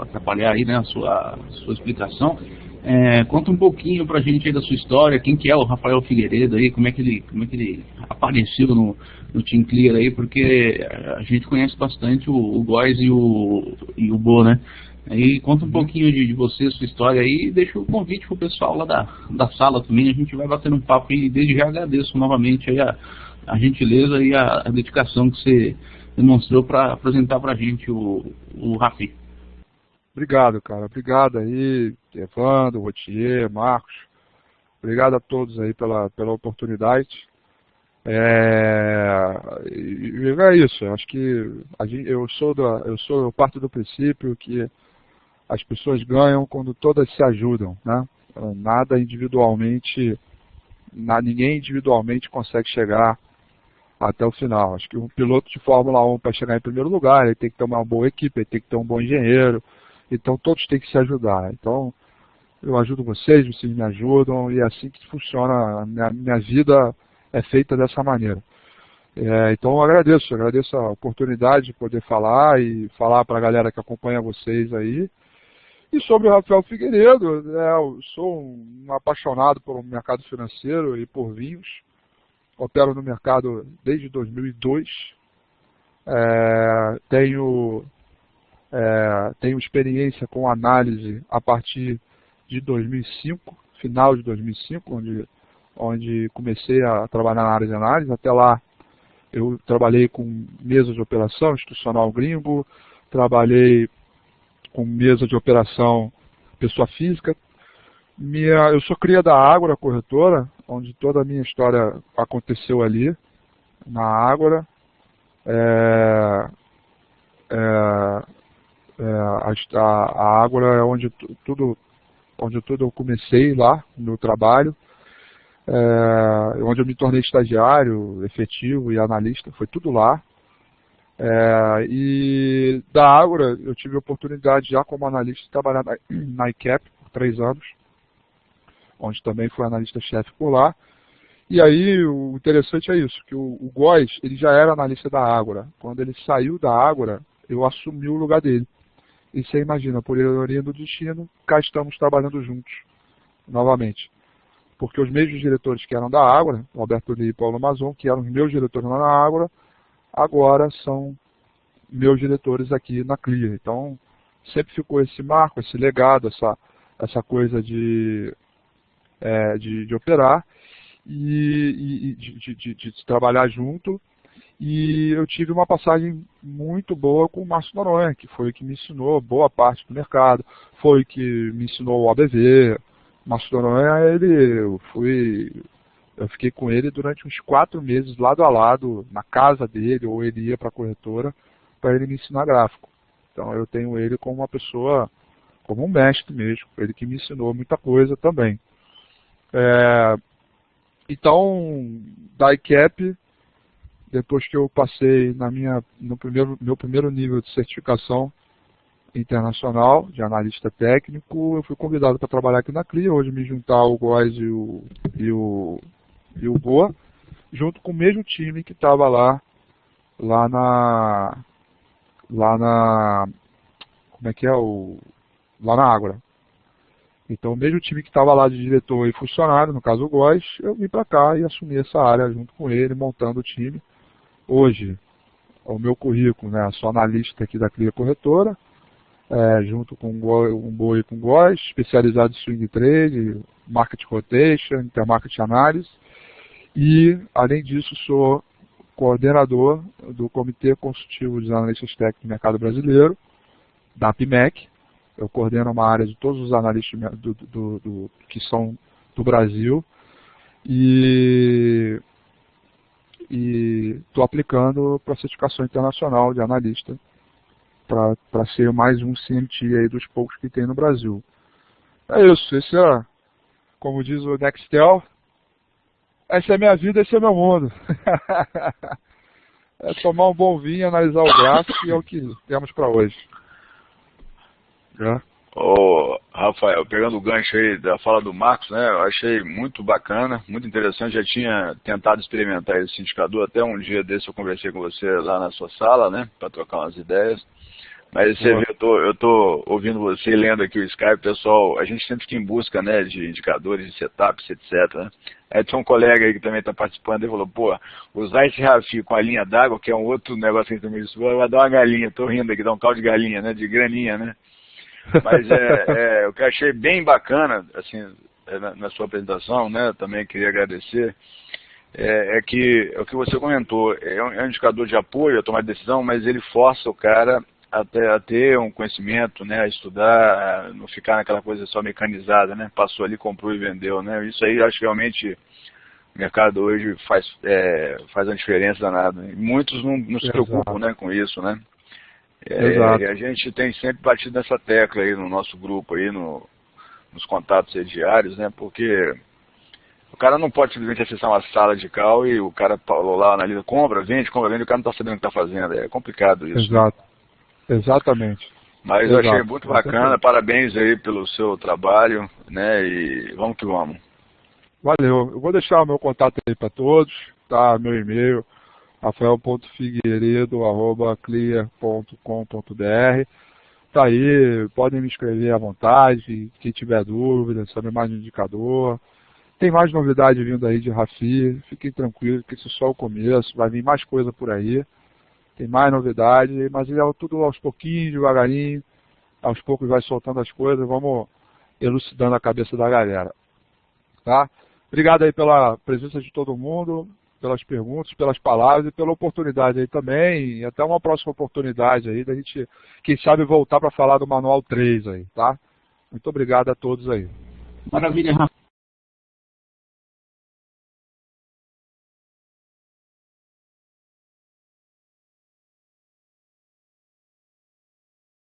Speaker 3: atrapalhar aí, né, a sua explicação, conta um pouquinho pra gente aí da sua história, quem que é o Rafael Figueiredo aí, como é que ele apareceu no Team Clear aí, porque a gente conhece bastante o Góes e o Bo, né? Aí conta um pouquinho de você, sua história aí, e deixa o convite pro pessoal lá da sala também, a gente vai batendo um papo e desde já agradeço novamente aí a gentileza e a dedicação que você demonstrou para apresentar para a gente o Rafi.
Speaker 1: Obrigado, cara. Obrigado aí, Evandro, Rotier, Marcos. Obrigado a todos aí pela oportunidade. É isso. Eu acho que eu parto do princípio que as pessoas ganham quando todas se ajudam, né? Ninguém individualmente consegue chegar até o final. Acho que um piloto de Fórmula 1, para chegar em primeiro lugar, ele tem que ter uma boa equipe, ele tem que ter um bom engenheiro, então todos têm que se ajudar. Então, eu ajudo vocês me ajudam, e é assim que funciona, minha vida é feita dessa maneira. Então, eu agradeço a oportunidade de poder falar e falar para a galera que acompanha vocês aí. E sobre o Rafael Figueiredo, eu sou um apaixonado pelo mercado financeiro e por vinhos. Opero no mercado desde 2002. Tenho experiência com análise a partir de 2005, final de 2005, onde comecei a trabalhar na área de análise. Até lá eu trabalhei com mesa de operação institucional gringo, trabalhei com mesa de operação pessoa física. Eu sou cria da Ágora Corretora, onde toda a minha história aconteceu ali, na Ágora. A Ágora é onde tudo eu comecei lá, no meu trabalho, onde eu me tornei estagiário, efetivo e analista, foi tudo lá. E da Ágora eu tive a oportunidade já como analista de trabalhar na ICAP por 3 anos, onde também fui analista-chefe por lá. E aí o interessante é isso, que o Góes, ele já era analista da Ágora. Quando ele saiu da Ágora, eu assumi o lugar dele. E você imagina, por ironia do destino, cá estamos trabalhando juntos, novamente. Porque os mesmos diretores que eram da Ágora, Alberto Lee e Paulo Mazon, que eram os meus diretores lá na Ágora, agora são meus diretores aqui na Clear. Então, sempre ficou esse marco, esse legado, essa coisa de operar e de trabalhar junto. E eu tive uma passagem muito boa com o Márcio Noronha, que foi o que me ensinou boa parte do mercado, foi o que me ensinou o ABV. Márcio Noronha, eu fiquei com ele durante uns 4 meses, lado a lado, na casa dele, ou ele ia para a corretora, para ele me ensinar gráfico. Então eu tenho ele como uma pessoa, como um mestre mesmo, ele que me ensinou muita coisa também. Então, da ICAP, depois que eu passei meu primeiro nível de certificação internacional de analista técnico, eu fui convidado para trabalhar aqui na CLIA, hoje me juntar ao Góes e o Boa, junto com o mesmo time que estava lá na Ágora. Então, o mesmo time que estava lá de diretor e funcionário, no caso o Góes, eu vim para cá e assumi essa área junto com ele, montando o time. Hoje, o meu currículo, né, sou analista aqui da CLIA Corretora, junto com o Boa e com o Góes, especializado em swing trade, market rotation, intermarket análise, e, além disso, sou coordenador do Comitê Consultivo de Analistas Técnicos do Mercado Brasileiro, da PMEC. Eu coordeno uma área de todos os analistas que são do Brasil e estou aplicando para a certificação internacional de analista para ser mais um CMT aí dos poucos que tem no Brasil. É isso, esse é, como diz o Nextel, essa é a minha vida, esse é o meu mundo. É tomar um bom vinho, analisar o gráfico e é o que temos para hoje.
Speaker 2: Ô, Rafael, pegando o gancho aí da fala do Marcos, né, eu achei muito bacana, muito interessante, já tinha tentado experimentar esse indicador, até um dia desse eu conversei com você lá na sua sala, né, para trocar umas ideias, mas você vê, eu tô ouvindo você, lendo aqui o Skype, pessoal, a gente sempre fica em busca, né, de indicadores, de setups, etc, né. Aí tinha um colega aí que também está participando, ele falou, pô, usar esse RAFI com a linha d'água, que é um outro negócio que também vai dar uma galinha, tô rindo aqui, dá um caldo de galinha, né, de graninha, né. Mas o que eu achei bem bacana, assim, na sua apresentação, né, também queria agradecer, que o que você comentou, é um indicador de apoio a tomar decisão, mas ele força o cara a ter um conhecimento, né, a estudar, não ficar naquela coisa só mecanizada, né, passou ali, comprou e vendeu, né, isso aí acho que realmente o mercado hoje faz uma diferença danada, e muitos não se preocupam, né, com isso, né. E a gente tem sempre batido nessa tecla aí no nosso grupo, aí nos contatos diários, né? Porque o cara não pode simplesmente acessar uma sala de call e o cara falou lá, analisa, compra, vende, e o cara não está sabendo o que está fazendo. É complicado isso.
Speaker 1: Exato. Né? Exatamente.
Speaker 2: Mas eu achei muito bacana, parabéns aí pelo seu trabalho, né? E vamos que vamos.
Speaker 1: Valeu. Eu vou deixar o meu contato aí para todos, tá? Meu e-mail. rafael.figueiredo@clear.com.br. Tá aí, podem me escrever à vontade, quem tiver dúvida, saber mais de indicador. Tem mais novidade vindo aí de RAFI, fiquem tranquilos que isso é só o começo, vai vir mais coisa por aí. Tem mais novidade, mas é tudo aos pouquinhos, devagarinho, aos poucos vai soltando as coisas, vamos elucidando a cabeça da galera. Tá? Obrigado aí pela presença de todo mundo, pelas perguntas, pelas palavras e pela oportunidade aí também, e até uma próxima oportunidade aí da gente, quem sabe, voltar para falar do Manual 3 aí, tá? Muito obrigado a todos aí.
Speaker 3: Maravilha, Rafa.